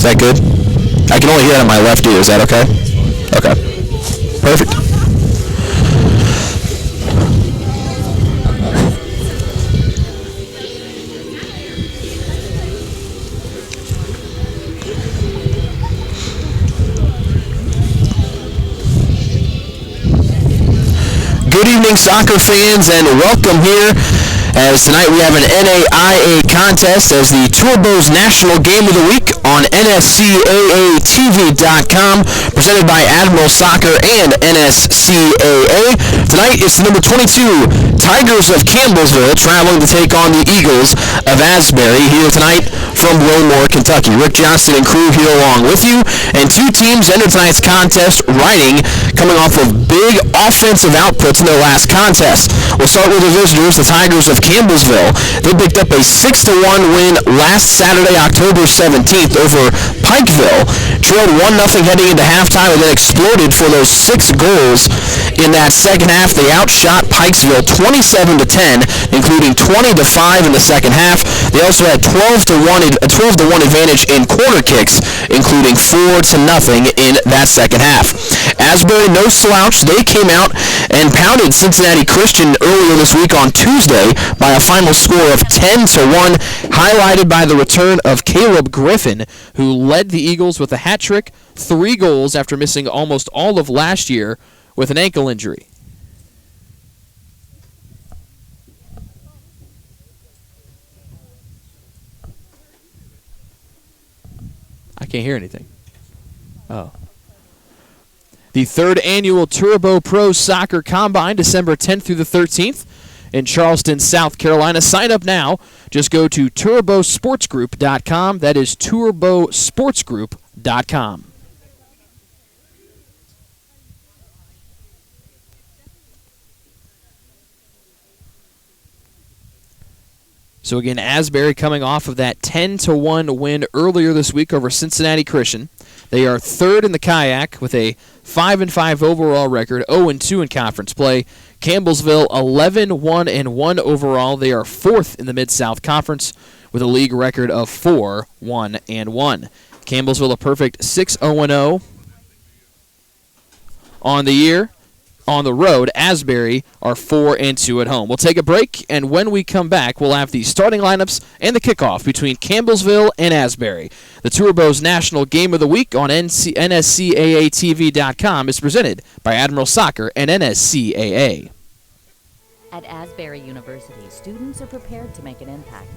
that good? I can only hear that on my left ear. Is that okay? Okay. Perfect. Good evening, soccer fans, and welcome here. As tonight we have an NAIA contest as the Turbos National Game of the Week on NSCAATV.com, presented by Admiral Soccer and NSCAA. Tonight it's the number 22 Tigers of Campbellsville traveling to take on the Eagles of Asbury here tonight from Wilmore, Kentucky. Rick Johnston and crew here along with you, and two teams enter tonight's contest riding, coming off of big offensive outputs in their last contest. We'll start with the visitors, the Tigers of Campbellsville. They picked up a 6-1 win last Saturday, October 17th over Pikeville. Trailed 1-0 heading into halftime and then exploded for those 6 goals in that second half. They outshot Pikesville 27-10, including 20-5 in the second half. They also had 12-1 advantage in corner kicks, including 4-0 in that second half. Asbury, no slouch. They came out and pounded Cincinnati Christian earlier this week on Tuesday by a final score of 10-1, highlighted by the return of Caleb Griffin, who led the Eagles with a hat trick, 3 goals after missing almost all of last year with an ankle injury. I can't hear anything. Oh. The 3rd annual Turbo Pro Soccer Combine, December 10th through the 13th in Charleston, South Carolina. Sign up now. Just go to turbosportsgroup.com. That is turbosportsgroup.com. So again, Asbury coming off of that 10-1 win earlier this week over Cincinnati Christian. They are 3rd in the kayak with a 5-5 overall record, 0-2 in conference play. Campbellsville 11-1-1 overall. They are 4th in the Mid-South Conference with a league record of 4-1-1. Campbellsville a perfect 6-0-0 on the year. On the road, Asbury are 4-2 at home. We'll take a break, and when we come back, we'll have the starting lineups and the kickoff between Campbellsville and Asbury. The Turbos National Game of the Week on NSCAATV.com is presented by Admiral Soccer and NSCAA. At Asbury University, students are prepared to make an impact.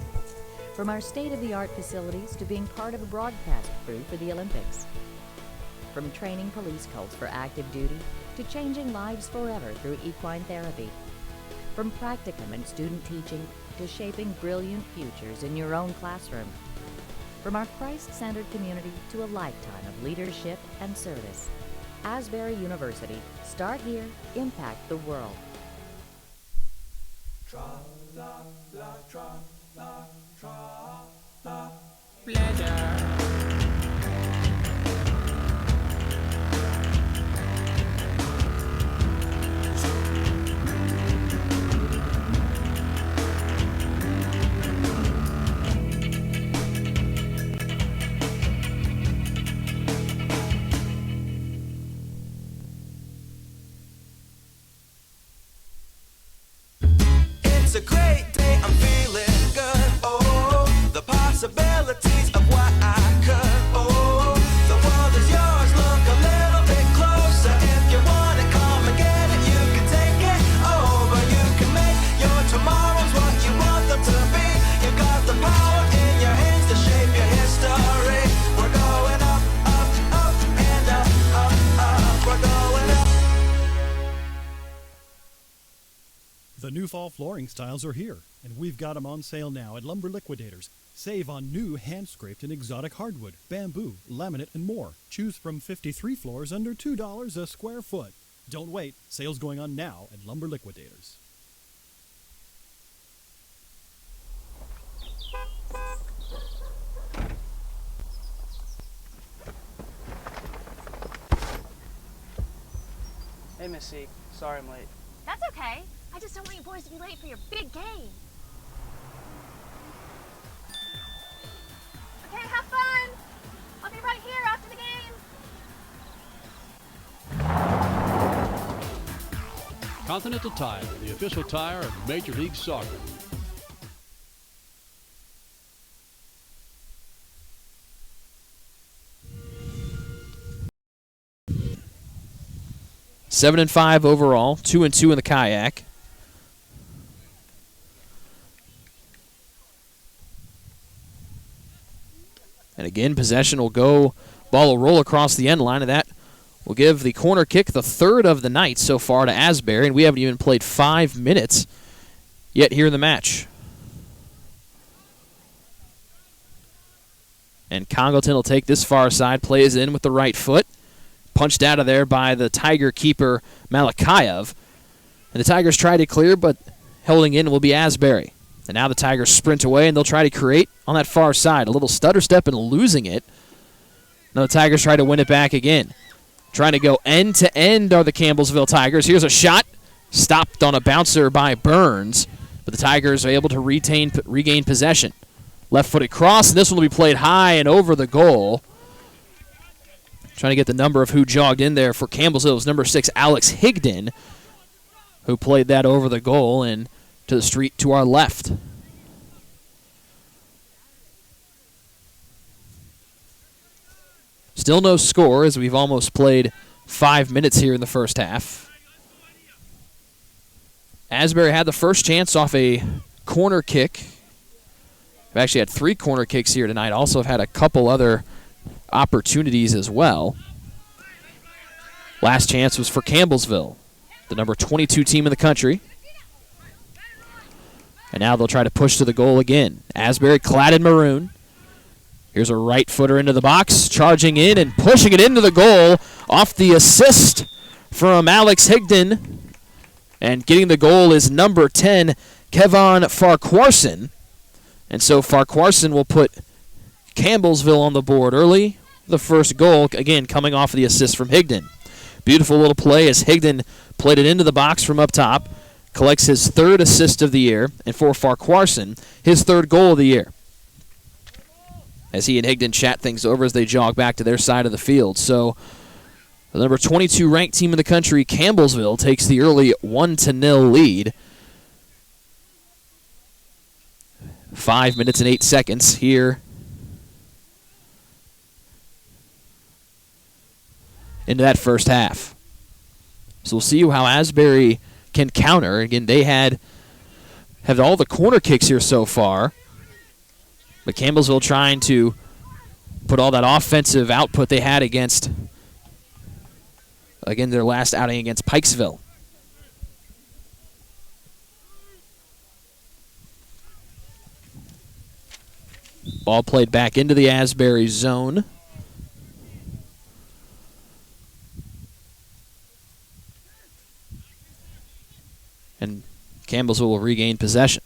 From our state-of-the-art facilities to being part of a broadcast crew for the Olympics. From training police cults for active duty to changing lives forever through equine therapy. From practicum and student teaching to shaping brilliant futures in your own classroom. From our Christ-centered community to a lifetime of leadership and service. Asbury University. Start here, impact the world. Pleasure. It's a great day, I'm feeling good. Oh, the possibilities of what I could. Oh, the world is yours, look a little bit closer. If you want it, come and get it. You can take it over. You can make your tomorrows what you want them to be. You got the power in your hands to shape your history. We're going up, up, up, and up, up, up. We're going up. The new fall flooring styles are here, and we've got them on sale now at Lumber Liquidators. Save on new hand-scraped and exotic hardwood, bamboo, laminate, and more. Choose from 53 floors under $2 a square foot. Don't wait. Sales going on now at Lumber Liquidators. Hey, Missy. Sorry I'm late. That's okay. I just don't want you boys to be late for your big game. Okay, have fun. I'll be right Continental Tire, the official tire of Major League Soccer. Seven and 5 overall, 2-2 in the kayak. And again, possession will go, ball will roll across the end line, and that will give the corner kick the third of the night so far to Asbury, and we haven't even played 5 minutes yet here in the match. And Congleton will take this far side, plays in with the right foot. Punched out of there by the Tiger keeper, Malakayev. And the Tigers try to clear, but holding in will be Asbury. And now the Tigers sprint away, and they'll try to create on that far side. A little stutter step and losing it. Now the Tigers try to win it back again. Trying to go end-to-end are the Campbellsville Tigers. Here's a shot. Stopped on a bouncer by Burns. But the Tigers are able to regain possession. Left-footed cross, and this one will be played high and over the goal. Trying to get the number of who jogged in there for Campbellsville. It was number 6, Alex Higdon, who played that over the goal and to the street to our left. Still no score as we've almost played 5 minutes here in the first half. Asbury had the first chance off a corner kick. We've actually had 3 corner kicks here tonight. Also have had a couple other opportunities as well. Last chance was for Campbellsville, the number 22 team in the country. And now they'll try to push to the goal again. Asbury clad in maroon. Here's a right footer into the box, charging in and pushing it into the goal off the assist from Alex Higdon. And getting the goal is number 10, Kevon Farquharson. And so Farquharson will put Campbellsville on the board early. The first goal, again, coming off of the assist from Higdon. Beautiful little play as Higdon played it into the box from up top. Collects his 3rd assist of the year. And for Farquharson, his 3rd goal of the year. As he and Higdon chat things over as they jog back to their side of the field. So the number 22 ranked team in the country, Campbellsville, takes the early 1-0 lead. 5 minutes and 8 seconds here into that first half. So we'll see how Asbury can counter. Again, they have all the corner kicks here so far. But Campbellsville trying to put all that offensive output they had against, again, their last outing against Pikesville. Ball played back into the Asbury zone. And Campbellsville will regain possession.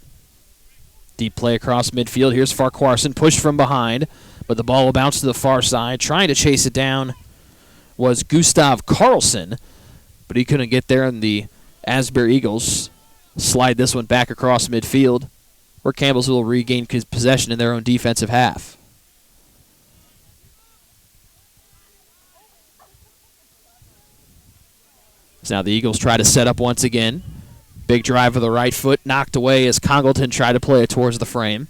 Deep play across midfield. Here's Farquharson, pushed from behind, but the ball will bounce to the far side. Trying to chase it down was Gustav Carlson, but he couldn't get there, and the Asbury Eagles slide this one back across midfield, where Campbellsville will regain possession in their own defensive half. So now the Eagles try to set up once again. Big drive with the right foot, knocked away as Congleton tried to play it towards the frame.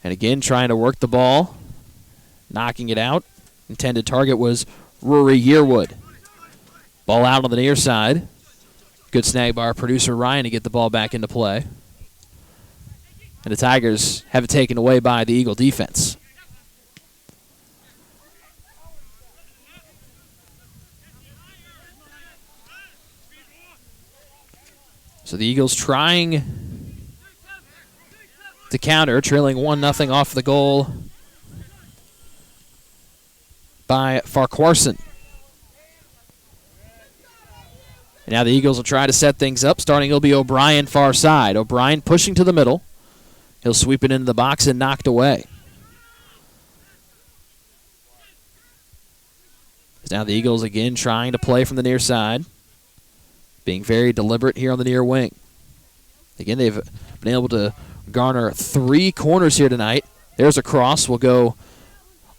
And again, trying to work the ball, knocking it out. Intended target was Rory Yearwood. Ball out on the near side. Good snag by our producer Ryan to get the ball back into play. And the Tigers have it taken away by the Eagle defense. So the Eagles trying to counter, trailing 1-0 off the goal by Farquharson. And now the Eagles will try to set things up. Starting, it'll be O'Brien far side. O'Brien pushing to the middle. He'll sweep it into the box and knocked away. Now the Eagles again trying to play from the near side. Being very deliberate here on the near wing. Again, they've been able to garner 3 corners here tonight. There's a cross. Will go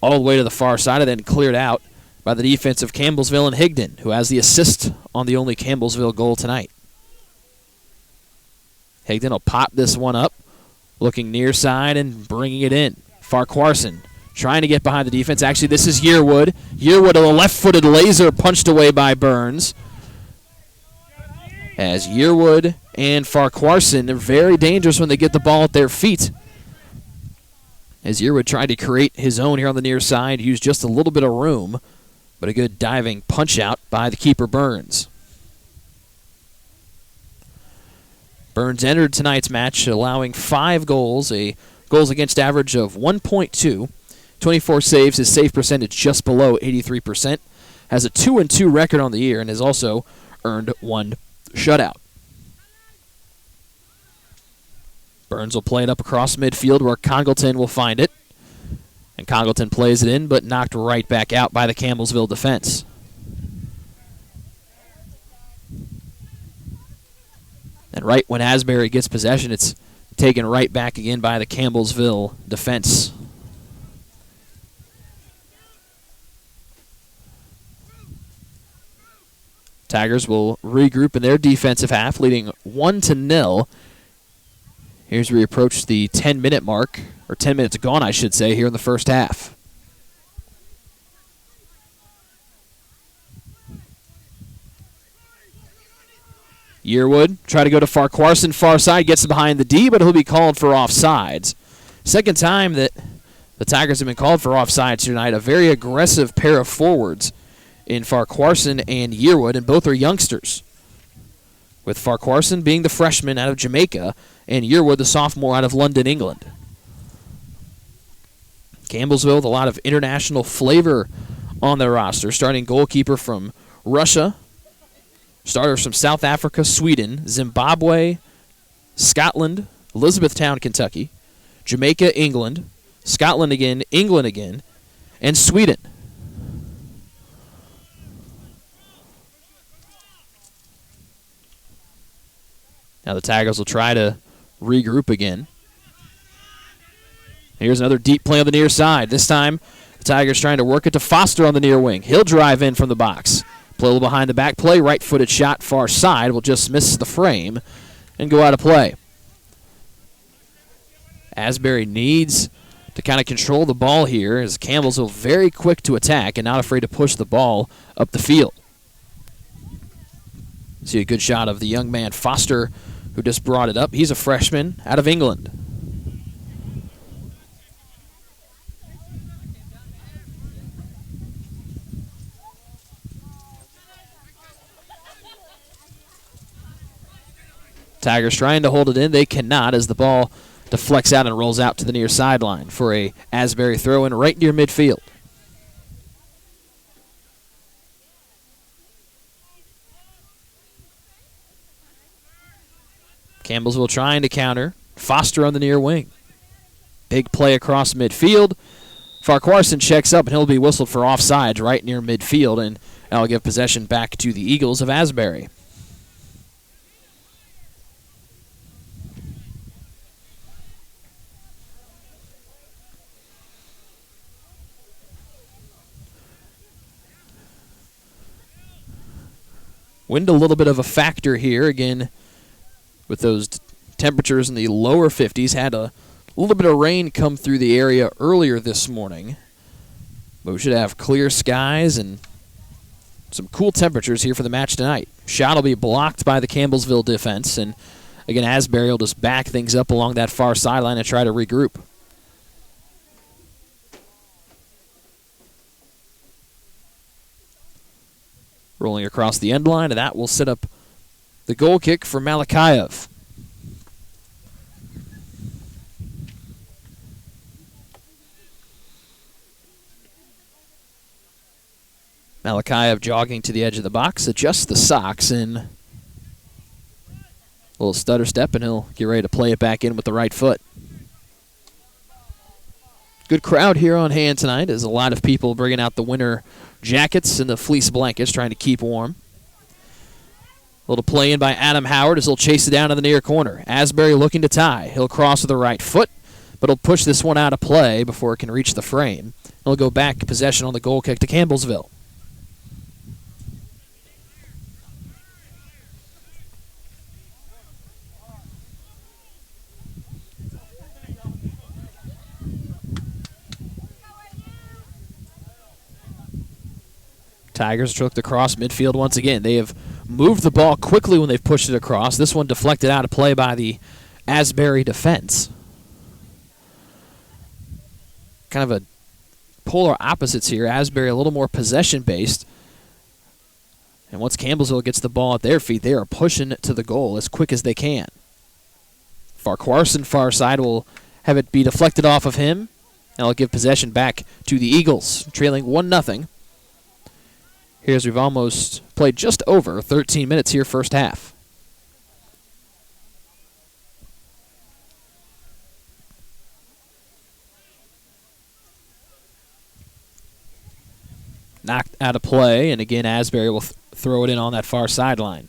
all the way to the far side and then cleared out by the defense of Campbellsville and Higdon, who has the assist on the only Campbellsville goal tonight. Higdon will pop this one up, looking near side and bringing it in. Farquharson trying to get behind the defense. Actually, this is Yearwood. Yearwood, a left-footed laser punched away by Burns. As Yearwood and Farquharson are very dangerous when they get the ball at their feet. As Yearwood tried to create his own here on the near side, used just a little bit of room, but a good diving punch-out by the keeper, Burns. Burns entered tonight's match allowing 5 goals, a goals against average of 1.2, 24 saves, his save percentage just below 83%, has a 2-2 record on the year, and has also earned 1 shutout. Burns will play it up across midfield where Congleton will find it. And Congleton plays it in, but knocked right back out by the Campbellsville defense. And right when Asbury gets possession, it's taken right back again by the Campbellsville defense. Tigers will regroup in their defensive half, leading 1-0. Here's where we approach the 10-minute mark, or 10 minutes gone, I should say, here in the first half. Yearwood try to go to Farquharson, far side, gets behind the D, but he'll be called for offsides. Second time that the Tigers have been called for offsides tonight. A very aggressive pair of forwards in Farquharson and Yearwood, and both are youngsters, with Farquharson being the freshman out of Jamaica and Yearwood the sophomore out of London, England. Campbellsville with a lot of international flavor on their roster, starting goalkeeper from Russia, starters from South Africa, Sweden, Zimbabwe, Scotland, Elizabethtown, Kentucky, Jamaica, England, Scotland again, England again, and Sweden. Now the Tigers will try to regroup again. Here's another deep play on the near side. This time, the Tigers trying to work it to Foster on the near wing. He'll drive in from the box. Play a little behind the back play. Right-footed shot far side will just miss the frame and go out of play. Asbury needs to kind of control the ball here, as Campbellsville very quick to attack and not afraid to push the ball up the field. See a good shot of the young man Foster, who just brought it up. He's a freshman out of England. Tigers trying to hold it in. They cannot, as the ball deflects out and rolls out to the near sideline for a Asbury throw-in right near midfield. Campbellsville trying to counter. Foster on the near wing. Big play across midfield. Farquharson checks up, and he'll be whistled for offsides right near midfield, and that'll give possession back to the Eagles of Asbury. Wind a little bit of a factor here, again, with those temperatures in the lower 50s. Had a little bit of rain come through the area earlier this morning. But we should have clear skies and some cool temperatures here for the match tonight. Shot will be blocked by the Campbellsville defense. And again, Asbury will just back things up along that far sideline and try to regroup. Rolling across the end line, and that will set up the goal kick for Malakayev. Malakayev jogging to the edge of the box, adjusts the socks, and a little stutter step, and he'll get ready to play it back in with the right foot. Good crowd here on hand tonight, as a lot of people bringing out the winter jackets and the fleece blankets, trying to keep warm. A little play in by Adam Howard as he'll chase it down to the near corner. Asbury looking to tie. He'll cross with the right foot. but he'll push this one out of play before it can reach the frame. He'll go back, possession on the goal kick to Campbellsville. Tigers looked across midfield once again. They have moved the ball quickly when they've pushed it across. This one deflected out of play by the Asbury defense. Kind of a polar opposites here. Asbury a little more possession-based. And once Campbellsville gets the ball at their feet, they are pushing it to the goal as quick as they can. Farquharson, far side, will have it be deflected off of him. And will give possession back to the Eagles, trailing 1-0. Here's we've almost played just over 13 minutes here first half. Knocked out of play, and again Asbury will throw it in on that far sideline.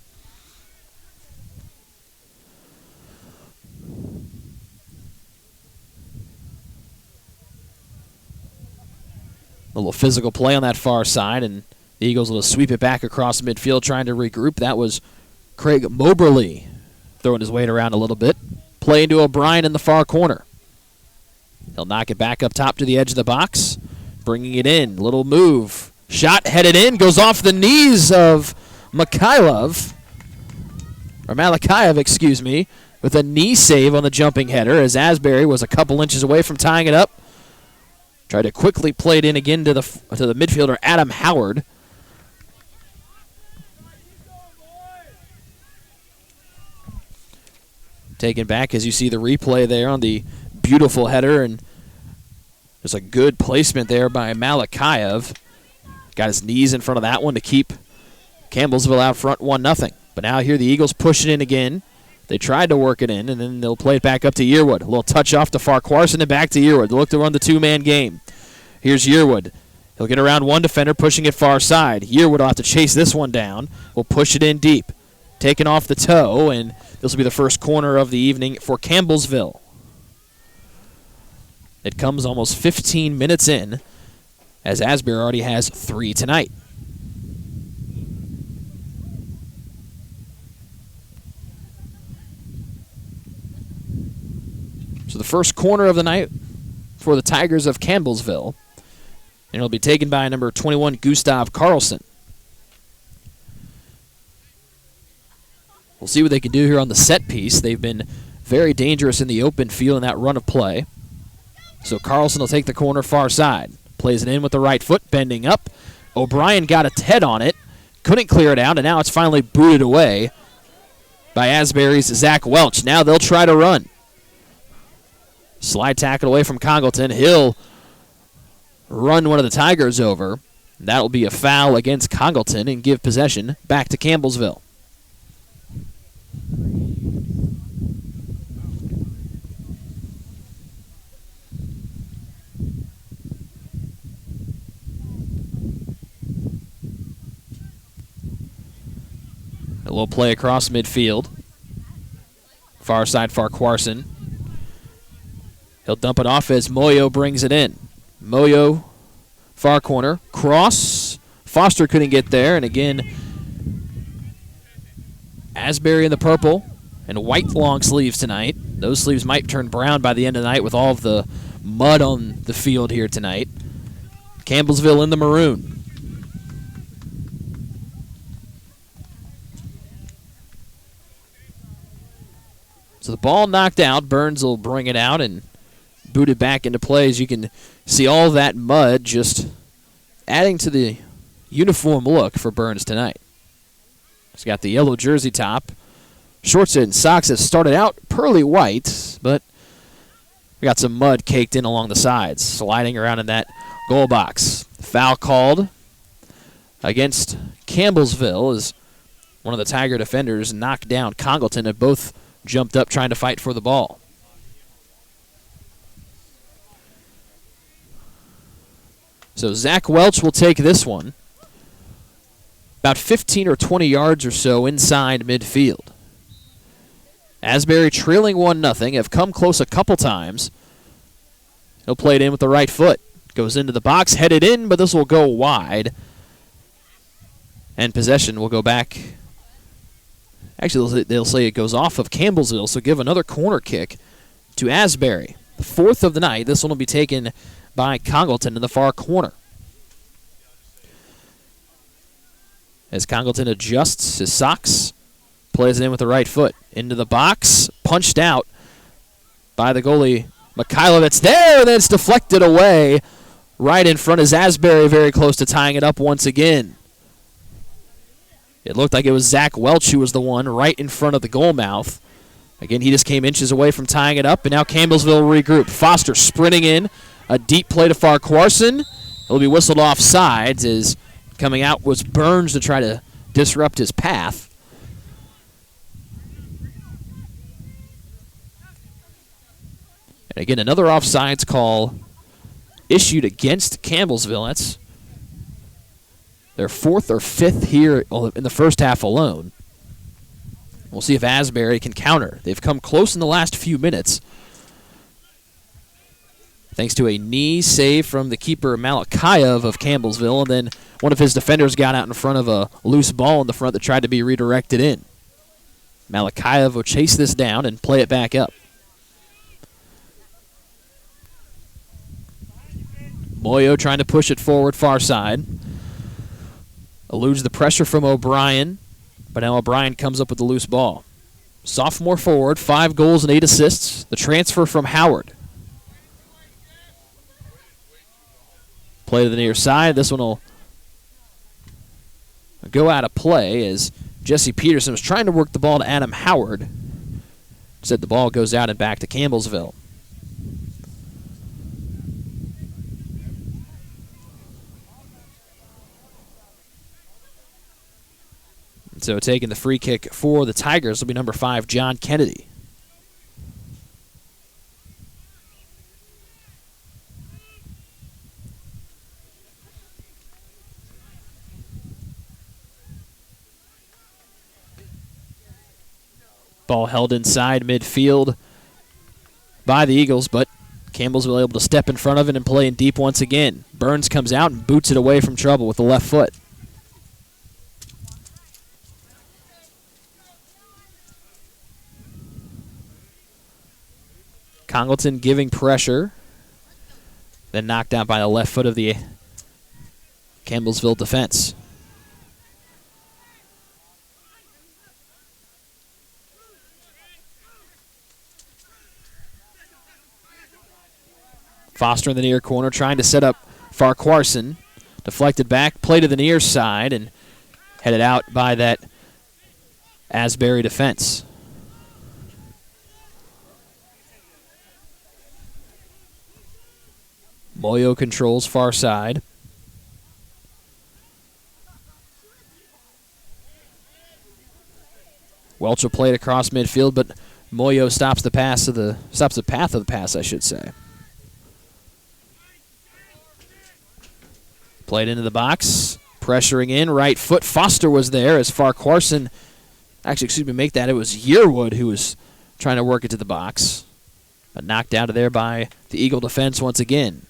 A little physical play on that far side, and the Eagles will sweep it back across midfield, trying to regroup. That was Craig Moberly throwing his weight around a little bit. Play into O'Brien in the far corner. He'll knock it back up top to the edge of the box, bringing it in. Little move. Shot headed in, goes off the knees of Malakayev, excuse me, with a knee save on the jumping header as Asbury was a couple inches away from tying it up. Tried to quickly play it in again to the midfielder, Adam Howard. Taken back as you see the replay there on the beautiful header, and there's a good placement there by Malakayev. Got his knees in front of that one to keep Campbellsville out front 1-0. But now here the Eagles push it in again. They tried to work it in, and then they'll play it back up to Yearwood. A little touch off to Farquharson and back to Yearwood. They look to run the two-man game. Here's Yearwood. He'll get around one defender, pushing it far side. Yearwood will have to chase this one down. Will push it in deep. Taken off the toe, and this will be the first corner of the evening for Campbellsville. It comes almost 15 minutes in, as Asbury already has 3 tonight. So the first corner of the night for the Tigers of Campbellsville, and it'll be taken by number 21, Gustav Carlson. We'll see what they can do here on the set piece. They've been very dangerous in the open field in that run of play. So Carlson will take the corner far side. Plays it in with the right foot, bending up. O'Brien got a head on it. Couldn't clear it out, and now it's finally booted away by Asbury's Zach Welch. Now they'll try to run. Slide tackle away from Congleton. He'll run one of the Tigers over. That'll be a foul against Congleton and give possession back to Campbellsville. A little play across midfield. Far side, Farquharson. He'll dump it off as Moyo brings it in. Moyo, far corner, cross. Foster couldn't get there, and again, Asbury in the purple and white long sleeves tonight. Those sleeves might turn brown by the end of the night with all of the mud on the field here tonight. Campbellsville in the maroon. So the ball knocked out. Burns will bring it out and boot it back into play. As you can see, all that mud just adding to the uniform look for Burns tonight. He's got the yellow jersey top. Shorts and socks have started out pearly white, but we got some mud caked in along the sides, sliding around in that goal box. Foul called against Campbellsville as one of the Tiger defenders knocked down Congleton, and both jumped up trying to fight for the ball. So Zach Welch will take this one about 15 or 20 yards or so inside midfield. Asbury trailing 1-0, have come close a couple times, He'll play it in with the right foot. Goes into the box, headed in, but this will go wide. And possession will go back. Actually, they'll say it goes off of Campbellsville, so give another corner kick to Asbury. The fourth of the night. This one will be taken by Congleton in the far corner. As Congleton adjusts his socks, plays it in with the right foot. Into the box, punched out by the goalie, Mikhailov. That's there, then it's deflected away. Right in front is Asbury, very close to tying it up once again. It looked like it was Zach Welch who was the one right in front of the goal mouth. Again, he just came inches away from tying it up, and now Campbellsville regroup. Foster sprinting in, a deep play to Farquharson. It'll be whistled off sides as coming out was Burns to try to disrupt his path. And again, another offsides call issued against Campbellsville. That's their fourth or fifth here in the first half alone. We'll see if Asbury can counter. They've come close in the last few minutes, thanks to a knee save from the keeper Malakayev of Campbellsville, and then one of his defenders got out in front of a loose ball in the front that tried to be redirected in. Malakayev will chase this down and play it back up. Moyo trying to push it forward far side. Eludes the pressure from O'Brien, but now O'Brien comes up with the loose ball. Sophomore forward, 5 goals and 8 assists. The transfer from Howard. Play to the near side. This one will go out of play as Jesse Peterson was trying to work the ball to Adam Howard. Instead, the ball goes out and back to Campbellsville. So taking the free kick for the Tigers will be number 5, John Kennedy. Ball held inside midfield by the Eagles, but Campbellsville able to step in front of it and play in deep once again. Burns comes out and boots it away from trouble with the left foot. Congleton giving pressure, then knocked out by the left foot of the Campbellsville defense. Foster in the near corner trying to set up Farquharson. Deflected back, play to the near side, and headed out by that Asbury defense. Moyo controls far side. Welch will play it across midfield, but Moyo stops the path of the pass, I should say. Played into the box, pressuring in, right foot. Foster was there as Farquharson, it was Yearwood who was trying to work it to the box, but knocked out of there by the Eagle defense once again.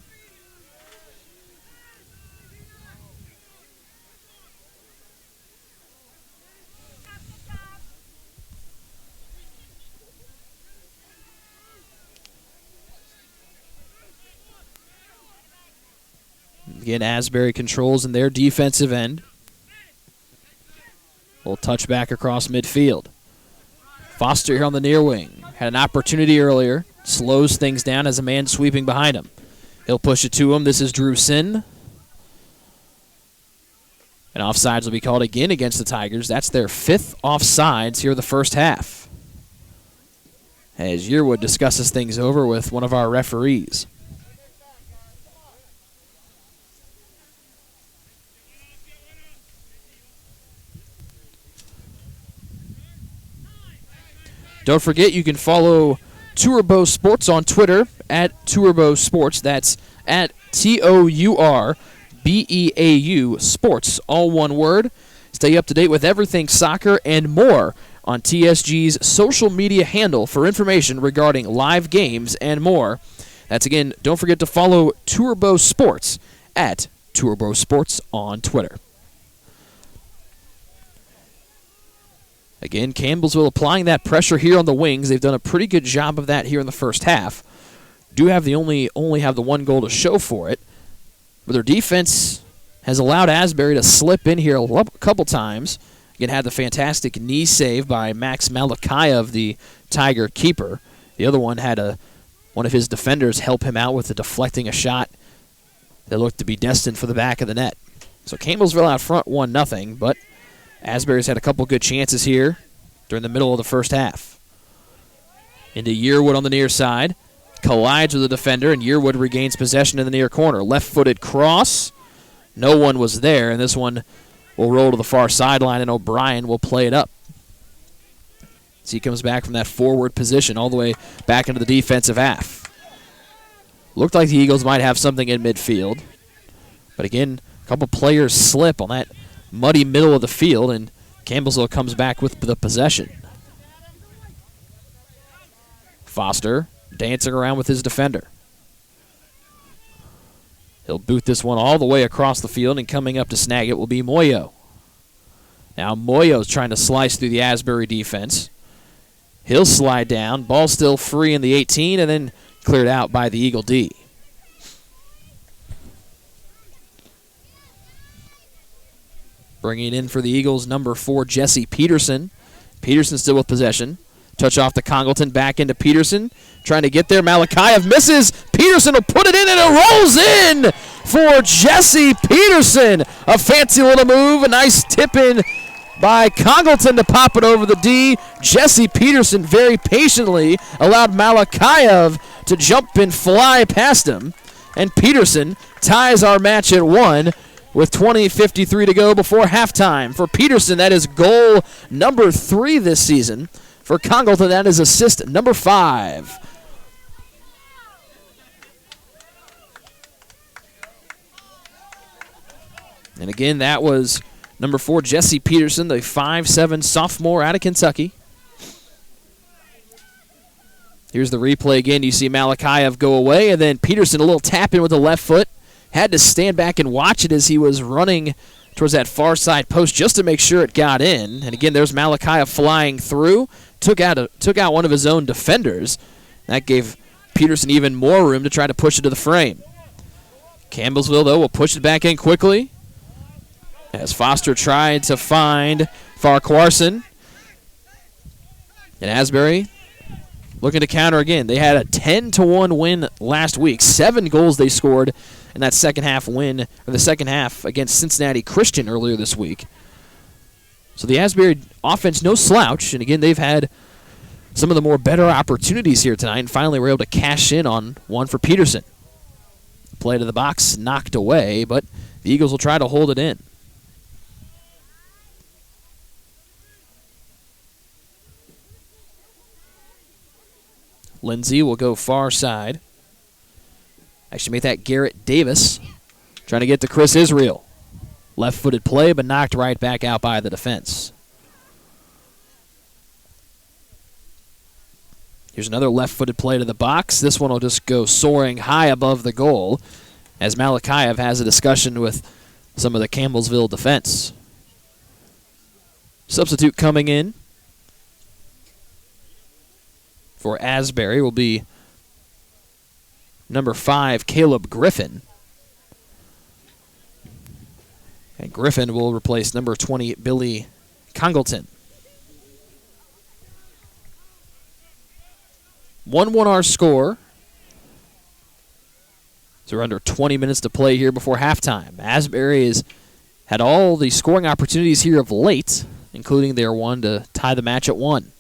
Again, Asbury controls in their defensive end. Little touchback across midfield. Foster here on the near wing. Had an opportunity earlier. Slows things down as a man sweeping behind him. He'll push it to him. This is Drew Sin. And offsides will be called again against the Tigers. That's their 5th offsides here in the first half, as Yearwood discusses things over with one of our referees. Don't forget, you can follow Turbo Sports on Twitter at Turbo Sports. That's at TOURBEAU Sports, all one word. Stay up to date with everything soccer and more on TSG's social media handle for information regarding live games and more. That's again, don't forget to follow Turbo Sports at Turbo Sports on Twitter. Again, Campbellsville applying that pressure here on the wings. They've done a pretty good job of that here in the first half. Do have the only have the one goal to show for it, but their defense has allowed Asbury to slip in here a couple times. Again, had the fantastic knee save by Max Malakayev, the Tiger keeper. The other one had one of his defenders help him out with deflecting a shot that looked to be destined for the back of the net. So Campbellsville out front 1-0, but Asbury's had a couple good chances here during the middle of the first half. Into Yearwood on the near side. Collides with the defender, and Yearwood regains possession in the near corner. Left-footed cross. No one was there, and this one will roll to the far sideline, and O'Brien will play it up. So he comes back from that forward position all the way back into the defensive half. Looked like the Eagles might have something in midfield. But again, a couple players slip on that muddy middle of the field, and Campbellsville comes back with the possession. Foster dancing around with his defender. He'll boot this one all the way across the field, and coming up to snag it will be Moyo. Now Moyo's trying to slice through the Asbury defense. He'll slide down. Ball still free in the 18, and then cleared out by the Eagle D. Bringing in for the Eagles, number 4, Jesse Peterson. Peterson still with possession. Touch off to Congleton, back into Peterson. Trying to get there. Malakayev misses. Peterson will put it in, and it rolls in for Jesse Peterson. A fancy little move. A nice tip in by Congleton to pop it over the D. Jesse Peterson very patiently allowed Malakayev to jump and fly past him. And Peterson ties our match at 1 with 20:53 to go before halftime. For Peterson, that is goal number 3 this season. For Congleton, that is assist number 5. And again, that was number 4, Jesse Peterson, the 5'7" sophomore out of Kentucky. Here's the replay again. You see Malakayev go away, and then Peterson a little tap in with the left foot. Had to stand back and watch it as he was running towards that far side post just to make sure it got in. And again, there's Malakayev flying through. Took out one of his own defenders. That gave Peterson even more room to try to push it to the frame. Campbellsville, though, will push it back in quickly as Foster tried to find Farquharson. And Asbury looking to counter again. They had a 10-1 win last week. 7 goals they scored in that second half win, or the second half against Cincinnati Christian earlier this week. So the Asbury offense, no slouch, and again, they've had some of the more better opportunities here tonight, and finally were able to cash in on one for Peterson. Play to the box, knocked away, but the Eagles will try to hold it in. Lindsay will go far side. Actually make that Garrett Davis, trying to get to Chris Israel. Left-footed play, but knocked right back out by the defense. Here's another left-footed play to the box. This one will just go soaring high above the goal as Malakayev has a discussion with some of the Campbellsville defense. Substitute coming in for Asbury will be number 5, Caleb Griffin. And Griffin will replace number 20, Billy Congleton. 1-1 our score. So we're under 20 minutes to play here before halftime. Asbury has had all the scoring opportunities here of late, including their one to tie the match at 1.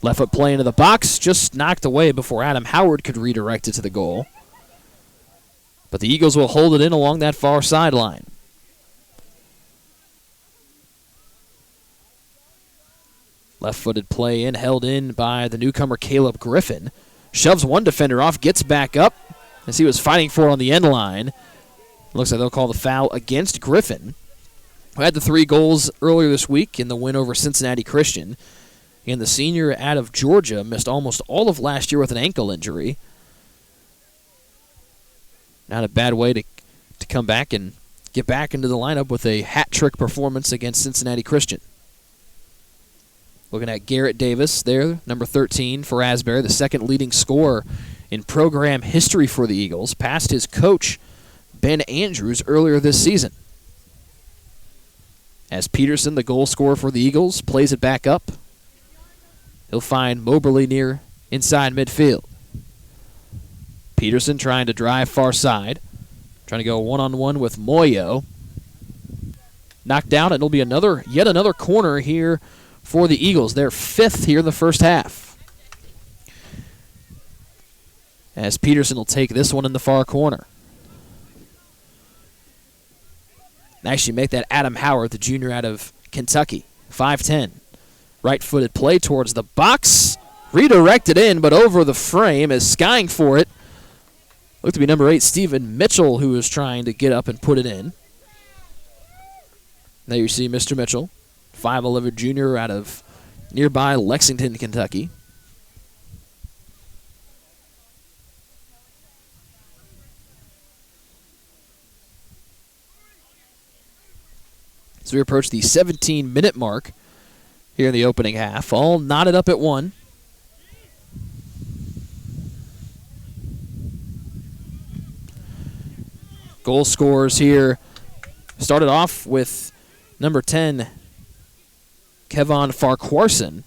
Left foot play into the box, just knocked away before Adam Howard could redirect it to the goal. But the Eagles will hold it in along that far sideline. Left-footed play in, held in by the newcomer Caleb Griffin. Shoves one defender off, gets back up as he was fighting for it on the end line. Looks like they'll call the foul against Griffin, who had the 3 goals earlier this week in the win over Cincinnati Christian. And the senior out of Georgia missed almost all of last year with an ankle injury. not a bad way to come back and get back into the lineup with a hat trick performance against Cincinnati Christian. Looking at Garrett Davis there, number 13 for Asbury, the second leading scorer in program history for the Eagles, passed his coach, Ben Andrews, earlier this season. As Peterson, the goal scorer for the Eagles, plays it back up, he'll find Moberly near inside midfield. Peterson trying to drive far side, trying to go one-on-one with Moyo. Knocked out, and it'll be yet another corner here for the Eagles. They're fifth here in the first half. As Peterson will take this one in the far corner. Nice you make that Adam Howard, the junior out of Kentucky. 5'10". Right-footed play towards the box. Redirected in, but over the frame as skying for it. Looked to be number 8, Stephen Mitchell, who was trying to get up and put it in. There you see Mr. Mitchell, 5'11" junior out of nearby Lexington, Kentucky. As we approach the 17-minute mark here in the opening half, all knotted up at 1. Goal scorers here started off with number 10, Kevon Farquharson,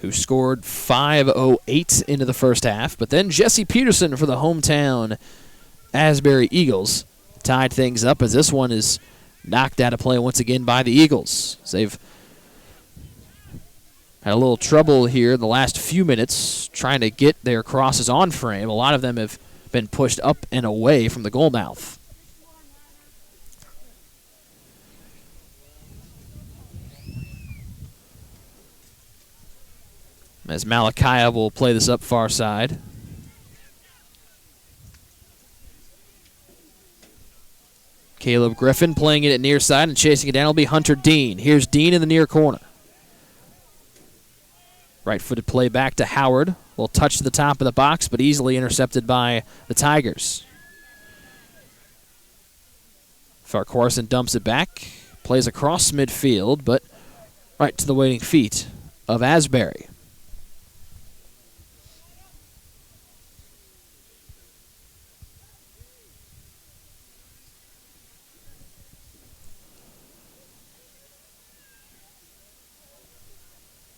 who scored 5:08 into the first half. But then Jesse Peterson for the hometown Asbury Eagles tied things up as this one is knocked out of play once again by the Eagles. So they've had a little trouble here in the last few minutes trying to get their crosses on frame. A lot of them have been pushed up and away from the goal mouth. As Malachi will play this up far side. Caleb Griffin playing it at near side and chasing it down will be Hunter Dean. Here's Dean in the near corner. Right-footed play back to Howard. Will touch the top of the box, but easily intercepted by the Tigers. Farquharson dumps it back. Plays across midfield, but right to the waiting feet of Asbury.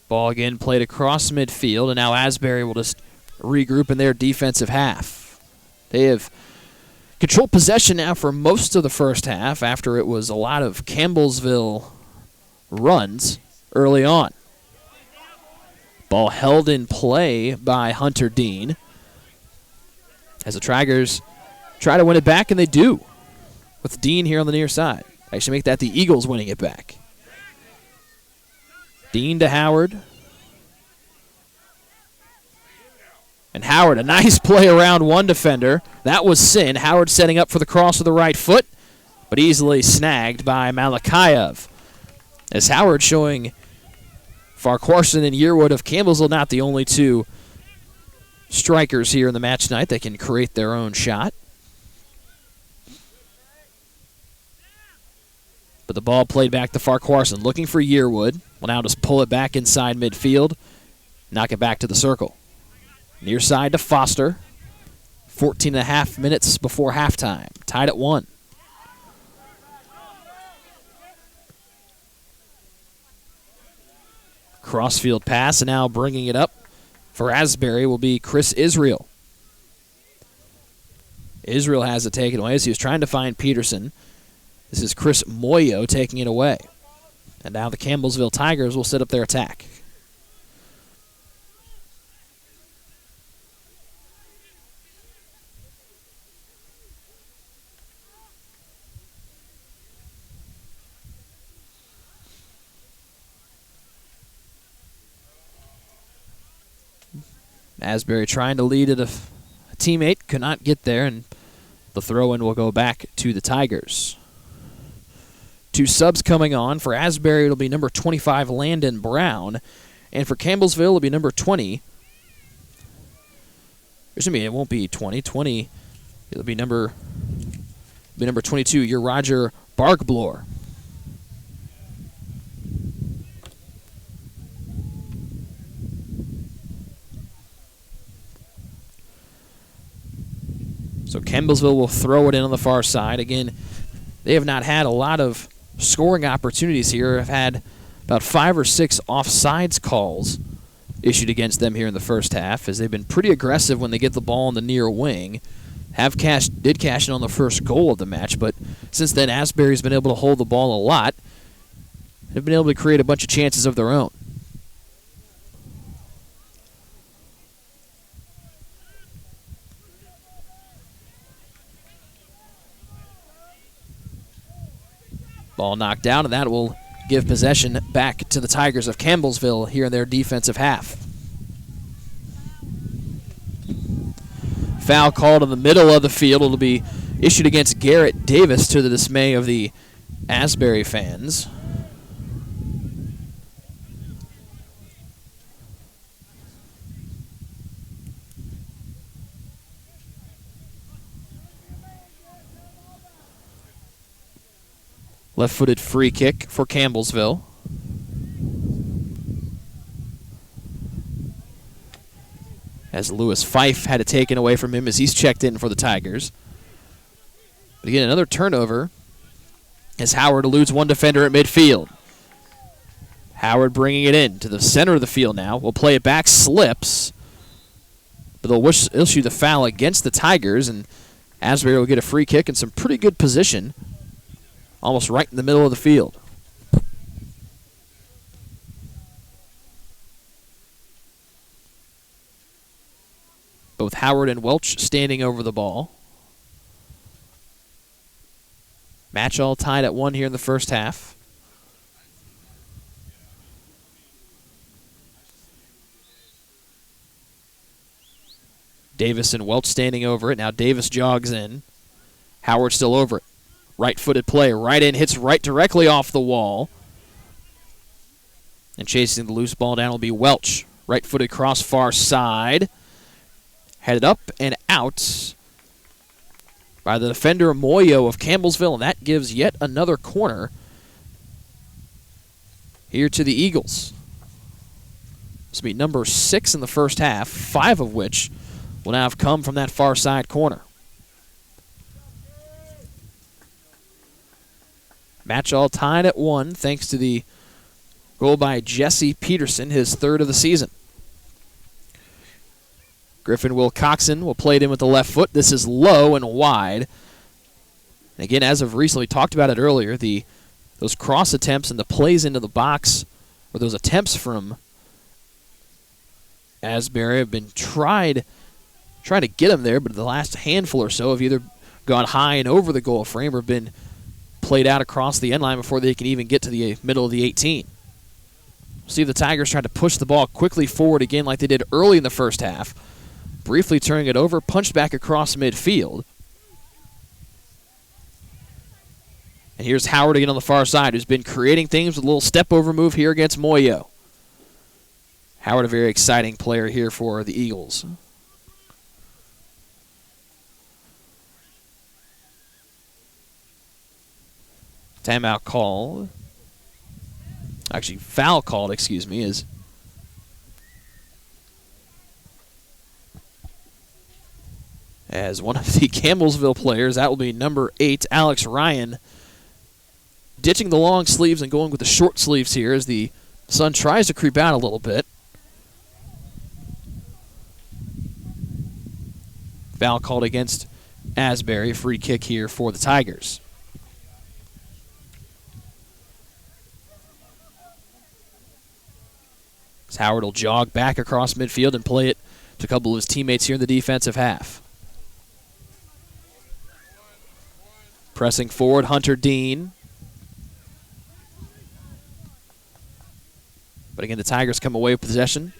Ball again played across midfield, and now Asbury will just regroup in their defensive half. They have controlled possession now for most of the first half after it was a lot of Campbellsville runs early on. Ball held in play by Hunter Dean as the Tigers try to win it back, and they do with Dean here on the near side. Actually make that the Eagles winning it back. Dean to Howard. And Howard, a nice play around one defender. That was Sin. Howard setting up for the cross with the right foot, but easily snagged by Malakayev. As Howard showing Farquharson and Yearwood of Campbellsville not the only two strikers here in the match tonight that can create their own shot. But the ball played back to Farquharson, looking for Yearwood. Will now just pull it back inside midfield, knock it back to the circle. Near side to Foster. 14.5 minutes before halftime. Tied at 1. Crossfield pass, and now bringing it up for Asbury will be Chris Israel. Israel has it taken away as he was trying to find Peterson. This is Chris Moyo taking it away. And now the Campbellsville Tigers will set up their attack. Asbury trying to lead at a teammate, could not get there, and the throw-in will go back to the Tigers. 2 subs coming on. For Asbury, it'll be number 25, Landon Brown. And for Campbellsville, it'll be number 20, It won't be 20. 20. It'll be number 22. You're Roger Barkblor. So Campbellsville will throw it in on the far side. Again, they have not had a lot of scoring opportunities here. Have had about 5 or 6 offsides calls issued against them here in the first half, as they've been pretty aggressive when they get the ball on the near wing. Did cash in on the first goal of the match, but since then Asbury's been able to hold the ball a lot. They've been able to create a bunch of chances of their own. Ball knocked down, and that will give possession back to the Tigers of Campbellsville here in their defensive half. Foul called in the middle of the field. It'll be issued against Garrett Davis, to the dismay of the Asbury fans. Left-footed free kick for Campbellsville. As Lewis Fife had it taken away from him as he's checked in for the Tigers. But again, another turnover as Howard eludes one defender at midfield. Howard bringing it in to the center of the field now. Will play it back, slips. But they'll issue the foul against the Tigers, and Asbury will get a free kick and some pretty good position, almost right in the middle of the field. Both Howard and Welch standing over the ball. Match all tied at 1 here in the first half. Davis and Welch standing over it. Now Davis jogs in. Howard still over it. Right-footed play, right in, hits right directly off the wall. And chasing the loose ball down will be Welch. Right-footed cross far side. Headed up and out by the defender Moyo of Campbellsville, and that gives yet another corner here to the Eagles. This will be number 6 in the first half, 5 of which will now have come from that far side corner. Match all tied at 1 thanks to the goal by Jesse Peterson, his 3rd of the season. Griffin Wilcoxon will play it in with the left foot. This is low and wide. And again, as of recently, talked about it earlier, those cross attempts and the plays into the box, or those attempts from Asbury have been trying to get him there, but the last handful or so have either gone high and over the goal frame or been played out across the end line before they can even get to the middle of the 18. See the Tigers trying to push the ball quickly forward again like they did early in the first half. Briefly turning it over, punched back across midfield. And here's Howard again on the far side, who's been creating things with a little step-over move here against Moyo. Howard, a very exciting player here for the Eagles. Timeout called. Actually, foul called, excuse me, is as one of the Campbellsville players, that will be number 8, Alex Ryan, ditching the long sleeves and going with the short sleeves here as the sun tries to creep out a little bit. Foul called against Asbury. Free kick here for the Tigers. As Howard will jog back across midfield and play it to a couple of his teammates here in the defensive half. Pressing forward, Hunter Dean. But again, the Tigers come away with possession.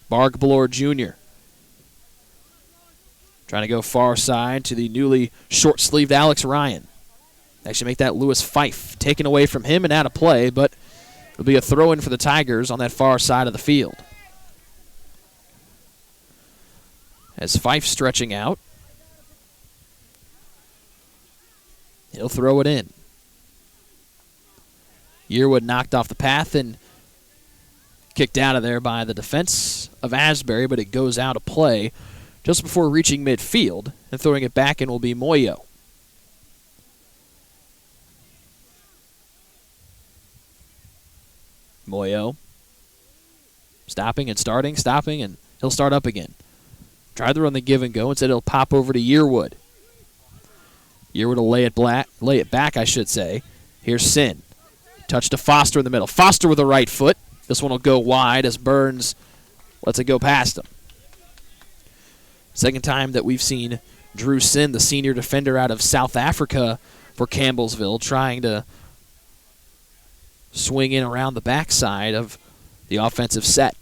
Barkblor Jr. trying to go far side to the newly short-sleeved Alex Ryan. Actually make that Lewis Fife taken away from him and out of play, but it'll be a throw-in for the Tigers on that far side of the field. As Fife stretching out. He'll throw it in. Yearwood knocked off the path and kicked out of there by the defense of Asbury, but it goes out of play just before reaching midfield, and throwing it back in will be Moyo. Moyo stopping and starting, stopping, and he'll start up again. Tried to run the give and go. Instead, he'll pop over to Yearwood. Yearwood will lay it back, I should say. Here's Sin. Touch to Foster in the middle. Foster with the right foot. This one will go wide as Burns lets it go past him. Second time that we've seen Drew Sin, the senior defender out of South Africa for Campbellsville, trying to swing in around the backside of the offensive set.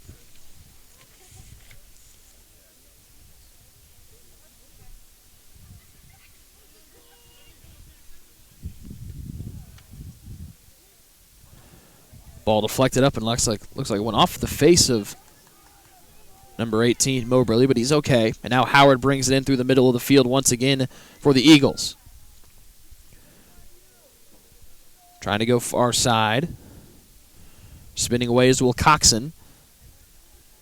Ball deflected up and looks like it went off the face of number 18, Moberly, but he's okay. And now Howard brings it in through the middle of the field once again for the Eagles. Trying to go far side. Spinning away is Will Coxon.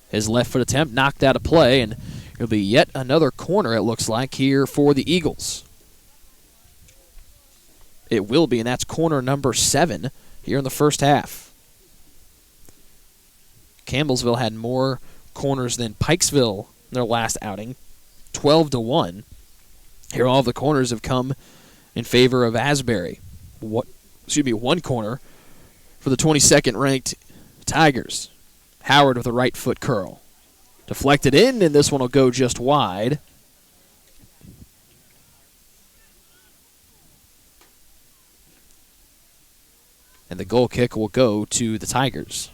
His left foot attempt knocked out of play, and it'll be yet another corner, it looks like, here for the Eagles. It will be, and that's corner number 7 here in the first half. Campbellsville had more corners than Pikesville in their last outing, 12-1. Here all of the corners have come in favor of Asbury. One corner for the 22nd ranked Tigers. Howard with a right foot curl. Deflected in, and this one will go just wide. And the goal kick will go to the Tigers.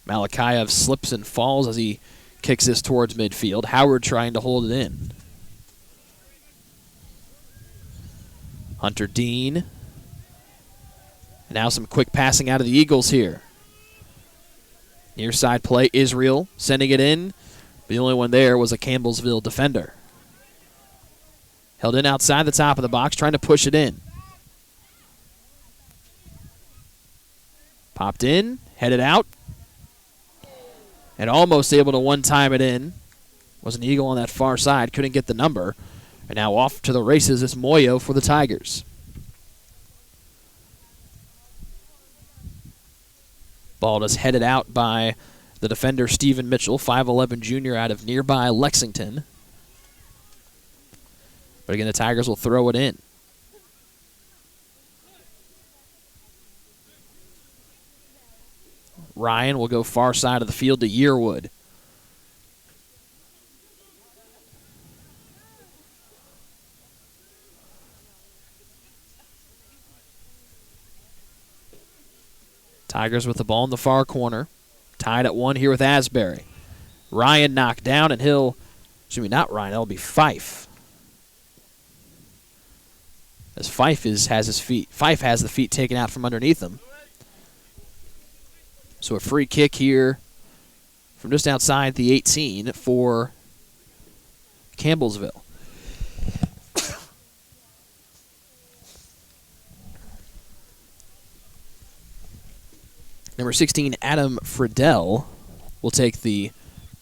Malakayev slips and falls as he kicks this towards midfield. Howard trying to hold it in. Hunter Dean. And now some quick passing out of the Eagles here. Near side play, Israel sending it in. The only one there was a Campbellsville defender. Held in outside the top of the box, trying to push it in. Popped in, headed out. And almost able to one-time it in. Was an Eagle on that far side. Couldn't get the number. And now off to the races is Moyo for the Tigers. Ball is headed out by the defender Stephen Mitchell, 5'11 junior out of nearby Lexington. But again, the Tigers will throw it in. Ryan will go far side of the field to Yearwood. Tigers with the ball in the far corner. Tied at 1 here with Asbury. Ryan knocked down, and not Ryan, that'll be Fife. As Fife has the feet taken out from underneath him. So a free kick here from just outside the 18 for Campbellsville. Number 16, Adam Friedel, will take the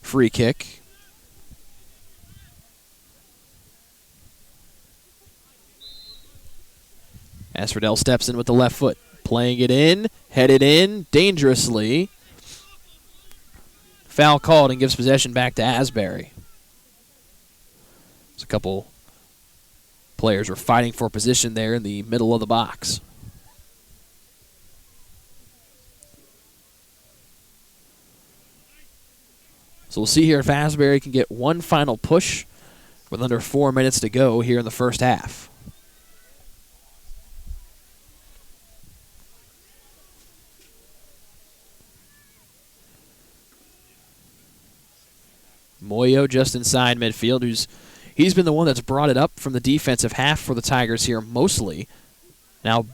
free kick. As Friedel steps in with the left foot. Playing it in, headed in, dangerously. Foul called and gives possession back to Asbury. There's a couple players were fighting for position there in the middle of the box. So we'll see here if Asbury can get one final push with under 4 minutes to go here in the first half. Moyo just inside midfield, who's He's been the one that's brought it up from the defensive half for the Tigers here mostly. Now,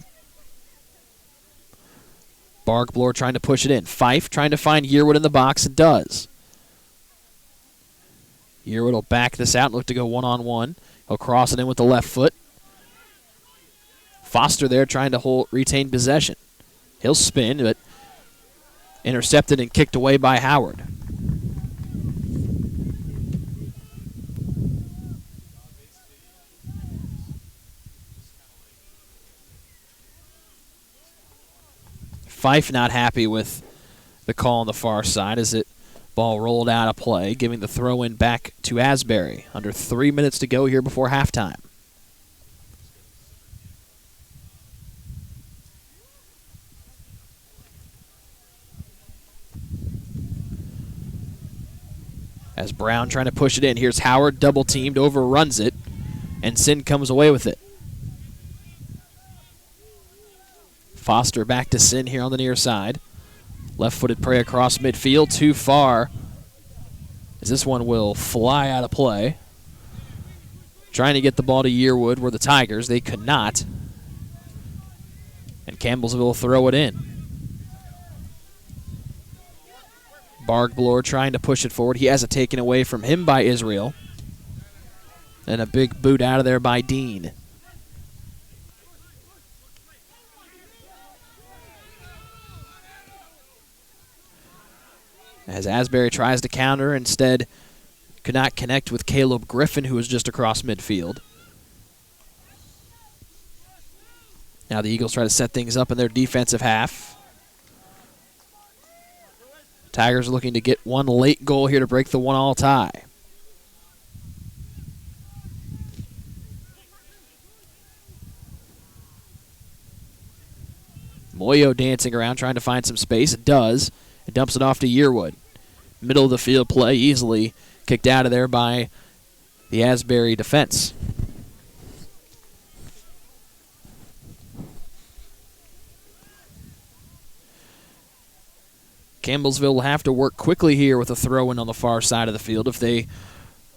Barkblore trying to push it in. Fife trying to find Yearwood in the box. It does. Yearwood will back this out and look to go one-on-one. He'll cross it in with the left foot. Foster there trying to retain possession. He'll spin, but intercepted and kicked away by Howard. Fife not happy with the call on the far side as it ball rolled out of play, giving the throw in back to Asbury. Under 3 minutes to go here before halftime. As Brown trying to push it in. Here's Howard, double teamed, overruns it, and Sin comes away with it. Foster back to Sin here on the near side. Left-footed prey across midfield, too far. As this one will fly out of play. Trying to get the ball to Yearwood were the Tigers. They could not. And Campbellsville will throw it in. Barkblore trying to push it forward. He has it taken away from him by Israel. And a big boot out of there by Dean. As Asbury tries to counter, instead could not connect with Caleb Griffin, who was just across midfield. Now the Eagles try to set things up in their defensive half. Tigers are looking to get one late goal here to break the 1-1 tie. Moyo dancing around trying to find some space. It does. It dumps it off to Yearwood. Middle of the field play, easily kicked out of there by the Asbury defense. Campbellsville will have to work quickly here with a throw-in on the far side of the field if they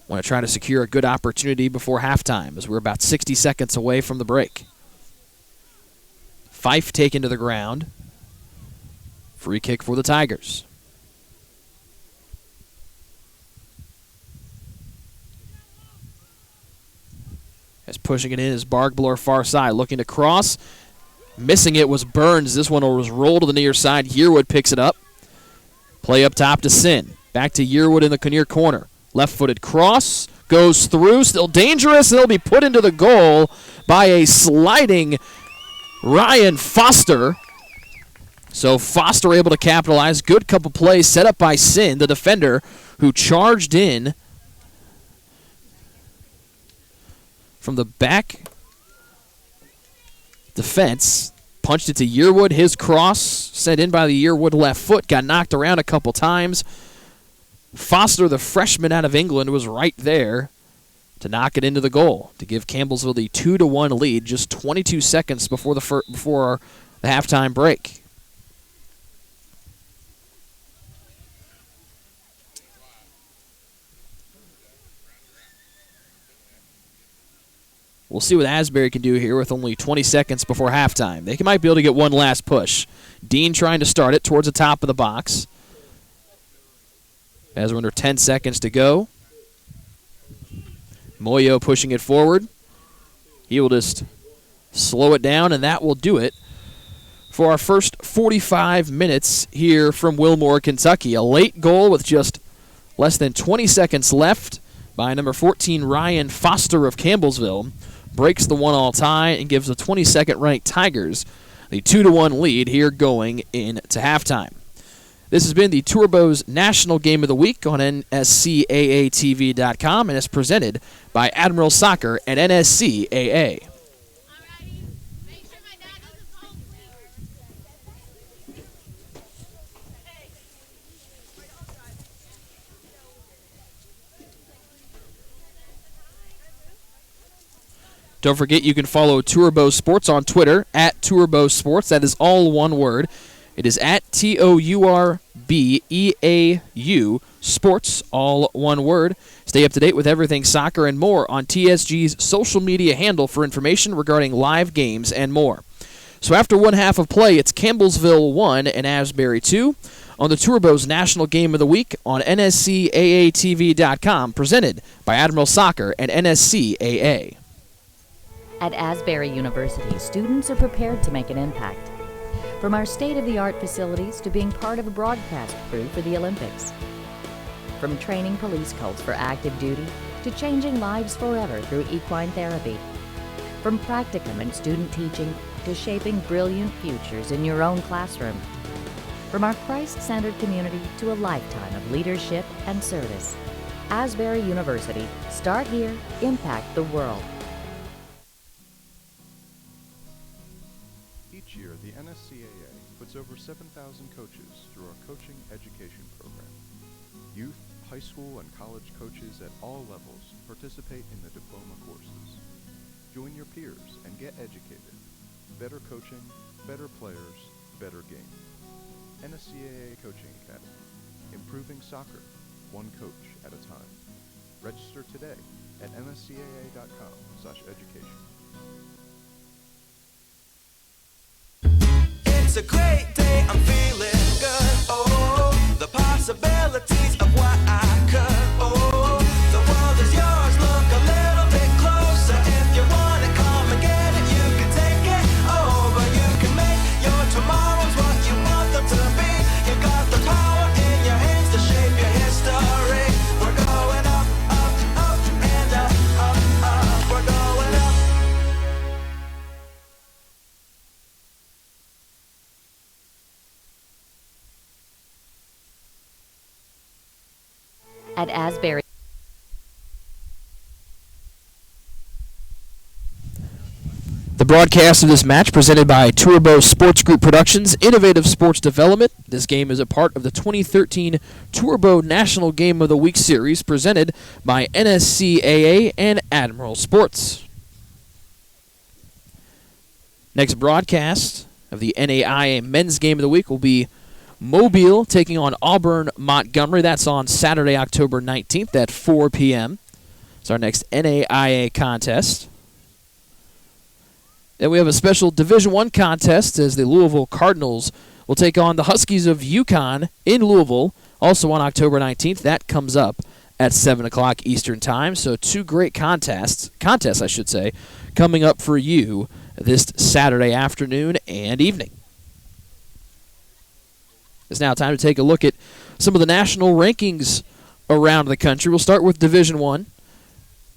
want to try to secure a good opportunity before halftime, as we're about 60 seconds away from the break. Fife taken to the ground. Free kick for the Tigers. As pushing it in is Barkblore far side, looking to cross. Missing it was Burns. This one was rolled to the near side. Yearwood picks it up. Play up top to Sin. Back to Yearwood in the near corner. Left-footed cross. Goes through. Still dangerous. It'll be put into the goal by a sliding Ryan Foster. So Foster able to capitalize. Good couple plays set up by Sin, the defender, who charged in from the back defense. Punched it to Yearwood. His cross sent in by the Yearwood left foot. Got knocked around a couple times. Foster, the freshman out of England, was right there to knock it into the goal to give Campbellsville the 2-1 lead just 22 seconds before the halftime break. We'll see what Asbury can do here with only 20 seconds before halftime. They might be able to get one last push. Dean trying to start it towards the top of the box. As we're under 10 seconds to go. Moyo pushing it forward. He will just slow it down, and that will do it for our first 45 minutes here from Wilmore, Kentucky. A late goal with just less than 20 seconds left by number 14, Ryan Foster of Campbellsville. Breaks the 1-1 tie and gives the 22nd ranked Tigers the 2-1 lead here going into halftime. This has been the Turbo's National Game of the Week on NSCAATV.com and is presented by Admiral Soccer and NSCAA. Don't forget you can follow Turbo Sports on Twitter at Turbo Sports. That is all one word. It is at TOURBEAU Sports, all one word. Stay up to date with everything soccer and more on TSG's social media handle for information regarding live games and more. So after one half of play, it's Campbellsville 1 and Asbury 2 on the Turbo's National Game of the Week on NSCAATV.com, presented by Admiral Soccer and NSCAA. At Asbury University, students are prepared to make an impact. From our state-of-the-art facilities to being part of a broadcast crew for the Olympics. From training police colts for active duty to changing lives forever through equine therapy. From practicum and student teaching to shaping brilliant futures in your own classroom. From our Christ-centered community to a lifetime of leadership and service. Asbury University. Start here, impact the world. Each year, the NSCAA puts over 7,000 coaches through our coaching education program. Youth, high school, and college coaches at all levels participate in the diploma courses. Join your peers and get educated. Better coaching, better players, better game. NSCAA Coaching Academy. Improving soccer, one coach at a time. Register today at nscaa.com/education. It's a great day, I'm feeling good. Oh, the possibilities of what I could. Oh, the world is yours, look a little bit closer. If you want it, come and get it. You can take it over. You can make your tomorrows what you want them to be. You got the power in your hands to shape your history. We're going up, up, up, and up, up, up. We're going up. At Asbury. The broadcast of this match presented by Turbo Sports Group Productions, Innovative Sports Development. This game is a part of the 2013 Turbo National Game of the Week series presented by NSCAA and Admiral Sports. Next broadcast of the NAIA Men's Game of the Week will be Mobile taking on Auburn Montgomery. That's on Saturday, October 19th at 4 p.m. It's our next NAIA contest. Then we have a special Division I contest as the Louisville Cardinals will take on the Huskies of UConn in Louisville, also on October 19th. That comes up at 7 o'clock Eastern Time. So two great contests, I should say, coming up for you this Saturday afternoon and evening. It's now time to take a look at some of the national rankings around the country. We'll start with Division I.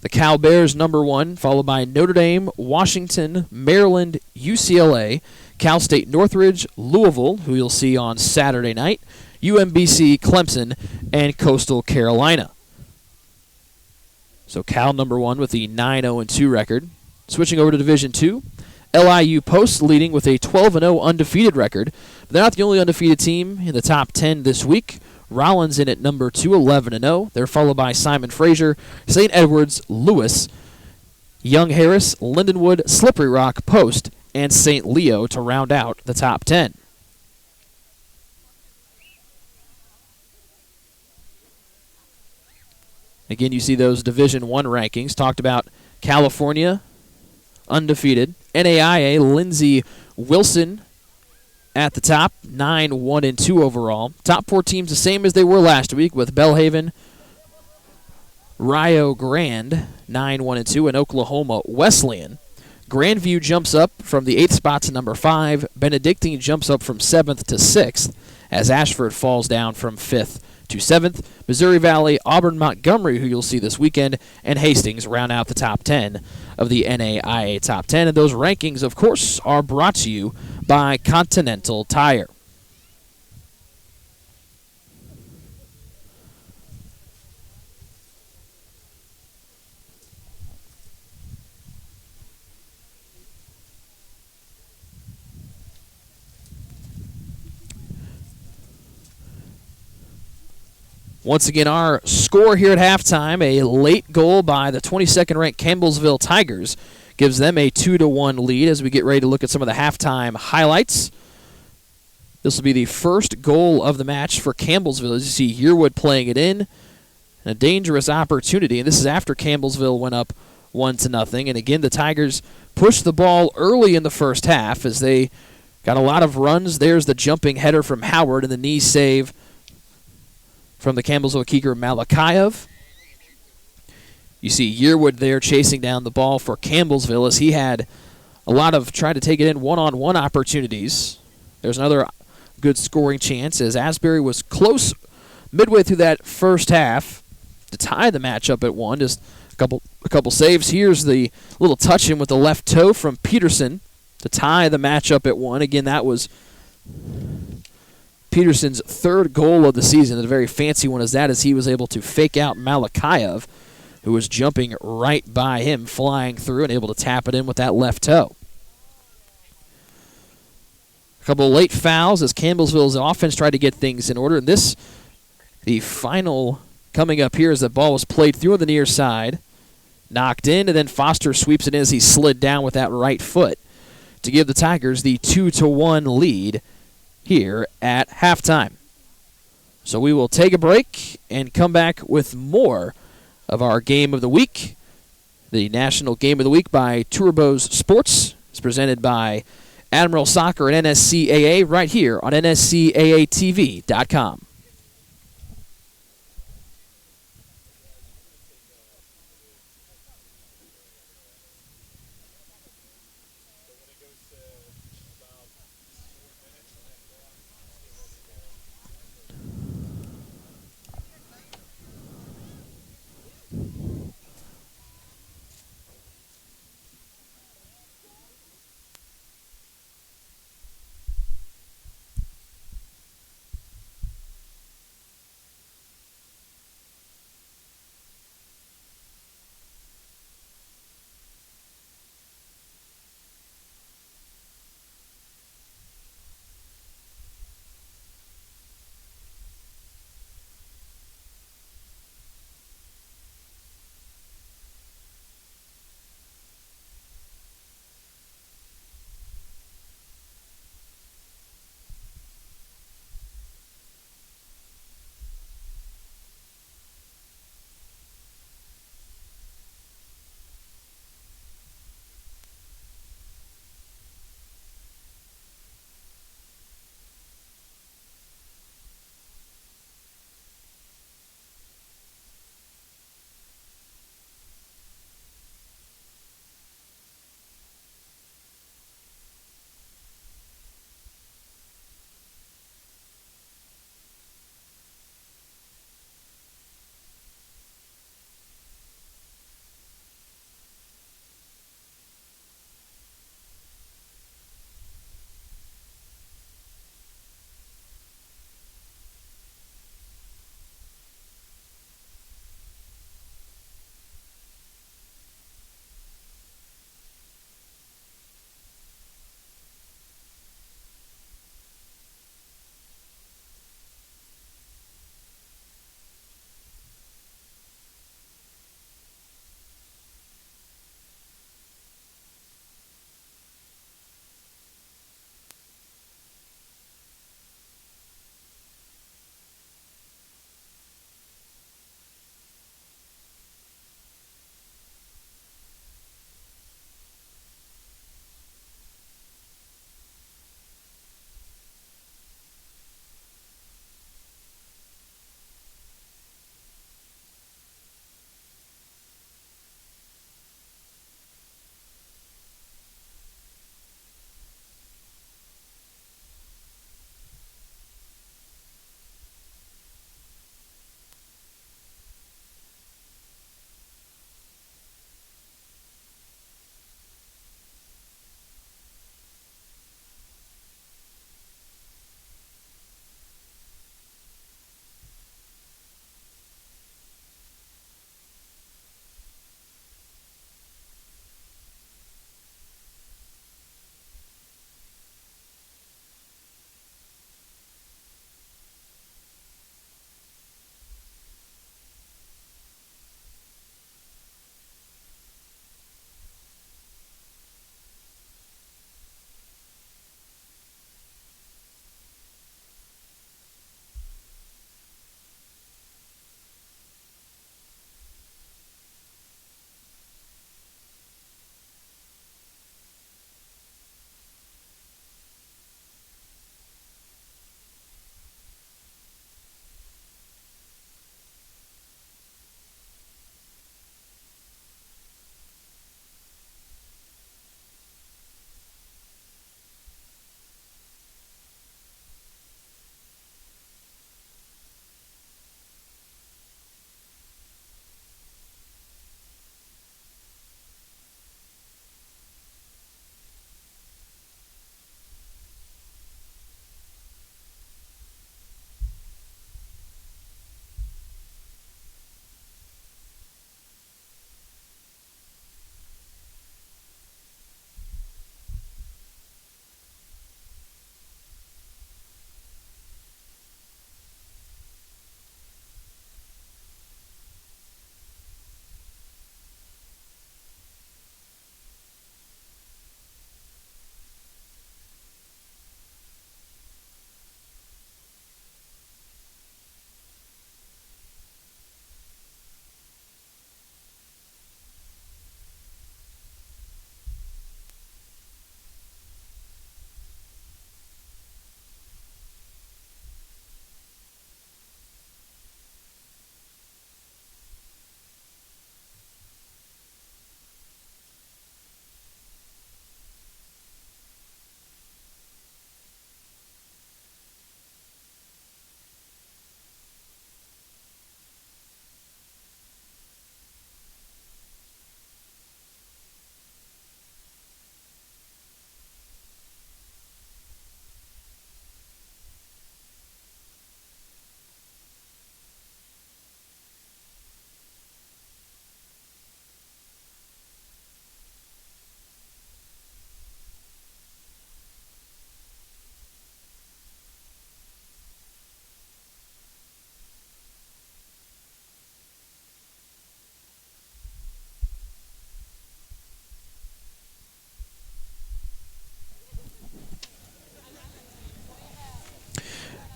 The Cal Bears #1, followed by Notre Dame, Washington, Maryland, UCLA, Cal State Northridge, Louisville, who you'll see on Saturday night, UMBC, Clemson, and Coastal Carolina. So Cal #1 with the 9-0-2 record. Switching over to Division II, LIU Post leading with a 12-0 undefeated record. But they're not the only undefeated team in the top 10 this week. Rollins in at #2, 11-0. They're followed by Simon Fraser, St. Edwards, Lewis, Young Harris, Lindenwood, Slippery Rock, Post, and St. Leo to round out the top 10. Again, you see those Division I rankings. Talked about California, undefeated. NAIA, Lindsey Wilson at the top, 9-1-2 overall. Top four teams the same as they were last week with Belhaven, Rio Grande, 9-1-2, and Oklahoma Wesleyan. Grandview jumps up from the 8th spot to #5. Benedictine jumps up from 7th to 6th as Ashford falls down from 5th to 7th. Missouri Valley, Auburn Montgomery, who you'll see this weekend, and Hastings round out the top 10 of the NAIA top 10. And those rankings, of course, are brought to you by Continental Tire. Once again, our score here at halftime, a late goal by the 22nd-ranked Campbellsville Tigers, gives them a 2-1 lead as we get ready to look at some of the halftime highlights. This will be the first goal of the match for Campbellsville. As you see, Yearwood playing it in. And a dangerous opportunity. And this is after Campbellsville went up 1-0. And again, the Tigers pushed the ball early in the first half as they got a lot of runs. There's the jumping header from Howard and the knee save from the Campbellsville keeper Malakayev. You see Yearwood there chasing down the ball for Campbellsville as he had a lot of trying to take it in one-on-one opportunities. There's another good scoring chance as Asbury was close midway through that first half to tie the matchup at 1. Just a couple saves. Here's the little touch in with the left toe from Peterson to tie the matchup at 1. Again, that was Peterson's third goal of the season. A very fancy one as that, as he was able to fake out Malakayev, who was jumping right by him, flying through and able to tap it in with that left toe. A couple of late fouls as Campbellsville's offense tried to get things in order. And this, the final coming up here as the ball was played through on the near side, knocked in, and then Foster sweeps it in as he slid down with that right foot to give the Tigers the 2-1 lead here at halftime. So we will take a break and come back with more of our Game of the Week. The National Game of the Week by Turbos Sports is presented by Admiral Soccer and NSCAA right here on NSCAATV.com.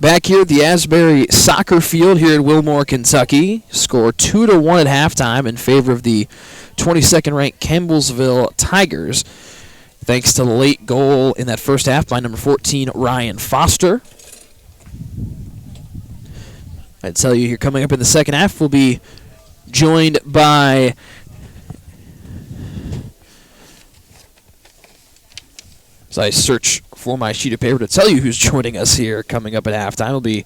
Back here at the Asbury soccer field here in Wilmore, Kentucky. Score 2-1 at halftime in favor of the 22nd ranked Campbellsville Tigers. Thanks to the late goal in that first half by number 14, Ryan Foster. I'd tell you here coming up in the second half, we'll be joined by as I search for my sheet of paper to tell you who's joining us here coming up at halftime. It'll be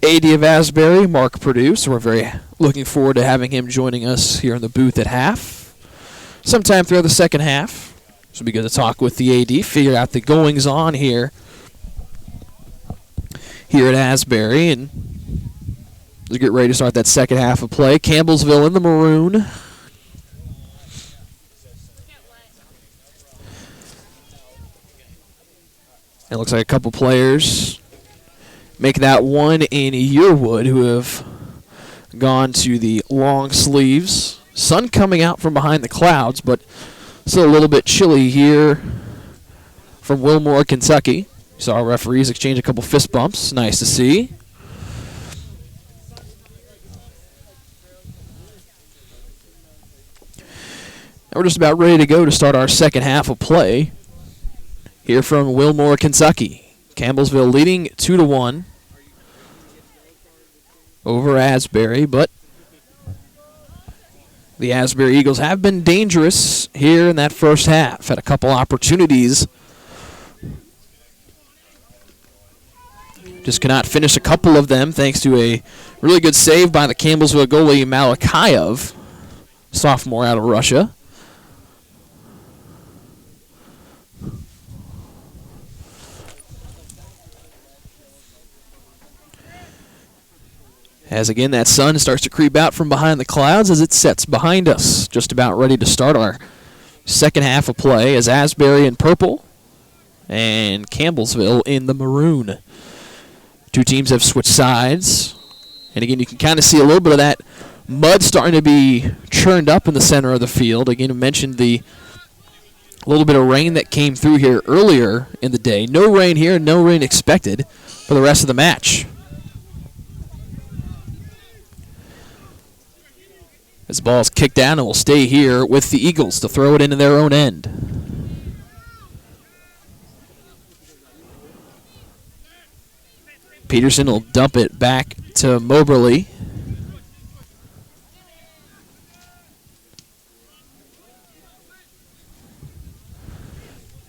AD of Asbury, Mark Perdue. So we're very looking forward to having him joining us here in the booth at half. Sometime throughout the second half. So it'll be good to talk with the AD, figure out the goings on here at Asbury, and let's get ready to start that second half of play. Campbellsville in the maroon. It looks like a couple players make that one in Yearwood who have gone to the long sleeves. Sun coming out from behind the clouds, but still a little bit chilly here from Wilmore, Kentucky. Saw our referees exchange a couple fist bumps. Nice to see. And we're just about ready to go to start our second half of play here from Wilmore, Kentucky. Campbellsville leading 2-1 over Asbury, but the Asbury Eagles have been dangerous here in that first half. Had a couple opportunities. Just cannot finish a couple of them thanks to a really good save by the Campbellsville goalie Malakhayev, sophomore out of Russia. As again, that sun starts to creep out from behind the clouds as it sets behind us. Just about ready to start our second half of play as Asbury in purple and Campbellsville in the maroon. Two teams have switched sides. And again, you can kind of see a little bit of that mud starting to be churned up in the center of the field. Again, I mentioned the little bit of rain that came through here earlier in the day. No rain here, no rain expected for the rest of the match. This ball is kicked down and will stay here with the Eagles to throw it into their own end. Peterson will dump it back to Moberly.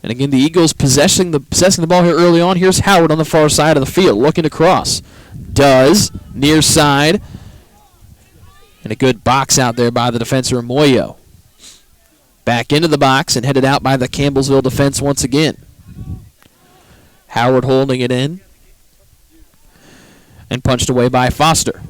And again, the Eagles possessing the ball here early on. Here's Howard on the far side of the field looking to cross. Does. Near side. And a good box out there by the defenser, Moyo. Back into the box and headed out by the Campbellsville defense once again. Howard holding it in. And punched away by Foster.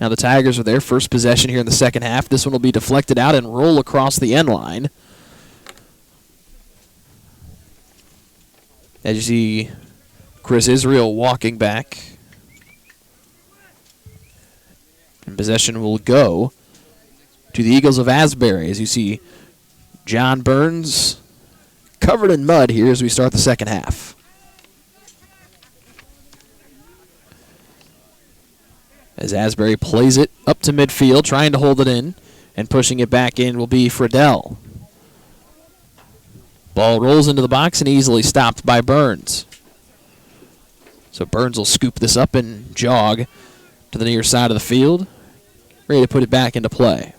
Now the Tigers are their first possession here in the second half. This one will be deflected out and roll across the end line. As you see Chris Israel walking back. And possession will go to the Eagles of Asbury. As you see John Burns covered in mud here as we start the second half. As Asbury plays it up to midfield, trying to hold it in, and pushing it back in will be Friedel. Ball rolls into the box and easily stopped by Burns. So Burns will scoop this up and jog to the near side of the field, ready to put it back into play.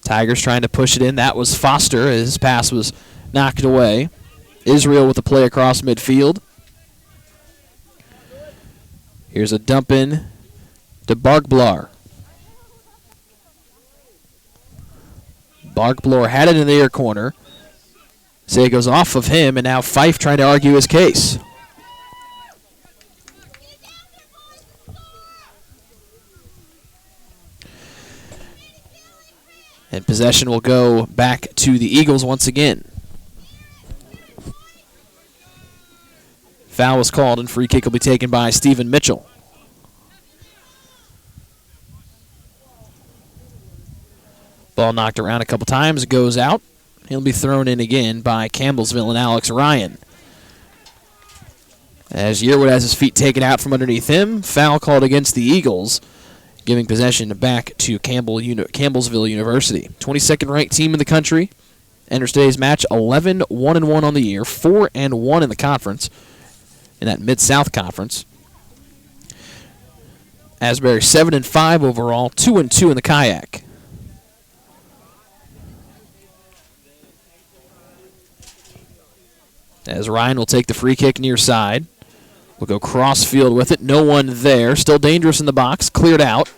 Tigers trying to push it in. That was Foster. His pass was knocked away. Israel with the play across midfield. Here's a dump in to Barkblar. Barkblar had it in the air corner. So it goes off of him, and now Fife trying to argue his case. And possession will go back to the Eagles once again. Foul was called, and free kick will be taken by Stephen Mitchell. Ball knocked around a couple times, goes out. He'll be thrown in again by Campbellsville and Alex Ryan. As Yearwood has his feet taken out from underneath him, foul called against the Eagles, giving possession back to Campbellsville University. 22nd ranked team in the country. Enters today's match 11-1-1 on the year, 4-1 in the conference, in that Mid-South Conference. Asbury 7-5 overall, 2-2 in the kayak. As Ryan will take the free kick near side. We'll go cross field with it. No one there. Still dangerous in the box. Cleared out.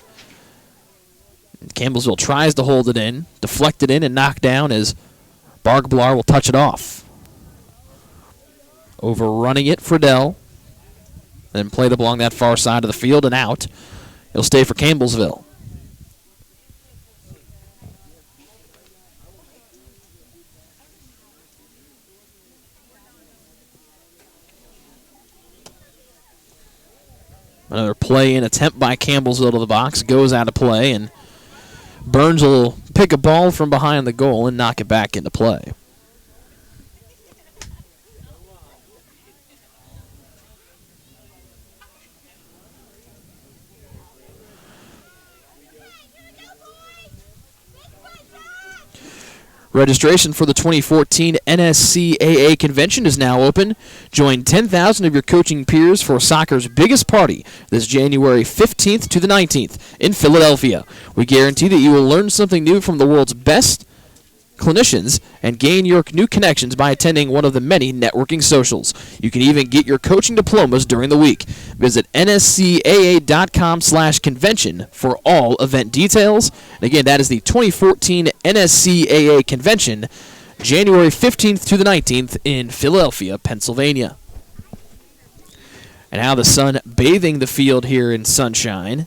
Campbellsville tries to hold it in. Deflected in and knocked down as Bargblar will touch it off. Overrunning it, Friedel. Then played along that far side of the field and out. He'll stay for Campbellsville. Another play-in attempt by Campbellsville to the box. Goes out of play, and Burns will pick a ball from behind the goal and knock it back into play. Registration for the 2014 NSCAA Convention is now open. Join 10,000 of your coaching peers for soccer's biggest party this January 15th to the 19th in Philadelphia. We guarantee that you will learn something new from the world's best clinicians and gain your new connections by attending one of the many networking socials. You can even get your coaching diplomas during the week. Visit nscaa.com/convention for all event details. And again, that is the 2014 NSCAA Convention, January 15th to the 19th in Philadelphia, Pennsylvania. And now the sun bathing the field here in sunshine.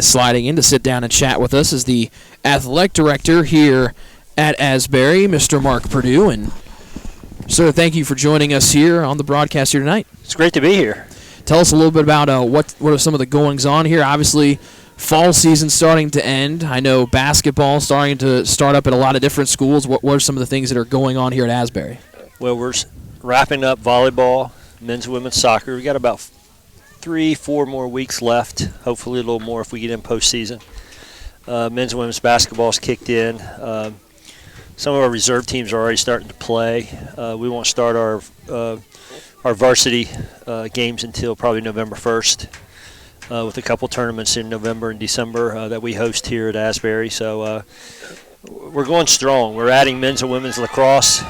Sliding in to sit down and chat with us is the athletic director here at Asbury, Mr. Mark Perdue. And, sir, thank you for joining us here on the broadcast here tonight. It's great to be here. Tell us a little bit about what are some of the goings-on here. Obviously, fall season starting to end. I know basketball starting to start up at a lot of different schools. What are some of the things that are going on here at Asbury? Well, we're wrapping up volleyball, men's and women's soccer. We got about 3-4 more weeks left, hopefully a little more if we get in postseason. Men's and women's basketball is kicked in. Some of our reserve teams are already starting to play. We won't start our varsity games until probably November 1st, with a couple tournaments in November and December that we host here at Asbury. So we're going strong. We're adding men's and women's lacrosse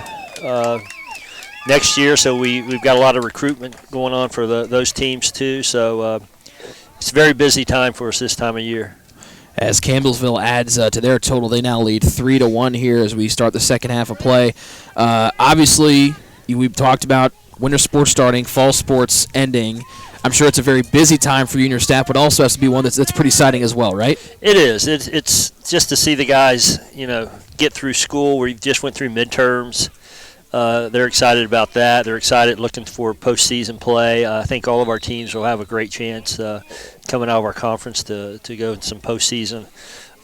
next year, so we've got a lot of recruitment going on for those teams too. So it's a very busy time for us this time of year. As Campbellsville adds to their total, they now lead 3-1 here as we start the second half of play. Obviously, we've talked about winter sports starting, fall sports ending. I'm sure it's a very busy time for you and your staff, but also has to be one that's pretty exciting as well, right? It is. It's just to see the guys, get through school. We just went through midterms. They're excited about that. They're excited looking for postseason play. I think all of our teams will have a great chance coming out of our conference to go in some postseason.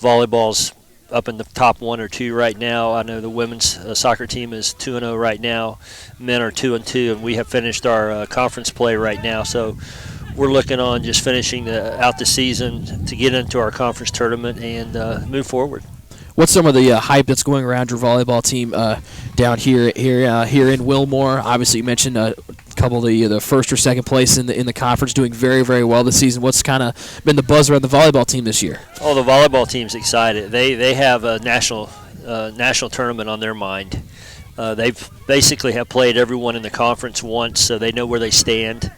Volleyball's up in the top 1 or 2 right now. I know the women's soccer team is 2-0 right now. Men are 2-2, and we have finished our conference play right now. So we're looking on just finishing out the season to get into our conference tournament and move forward. What's some of the hype that's going around your volleyball team down here in Wilmore? Obviously, you mentioned a couple of the first or second place in the conference, doing very, very well this season. What's kind of been the buzz around the volleyball team this year? Oh, the volleyball team's excited. They have a national tournament on their mind. They've basically have played everyone in the conference once, so they know where they stand.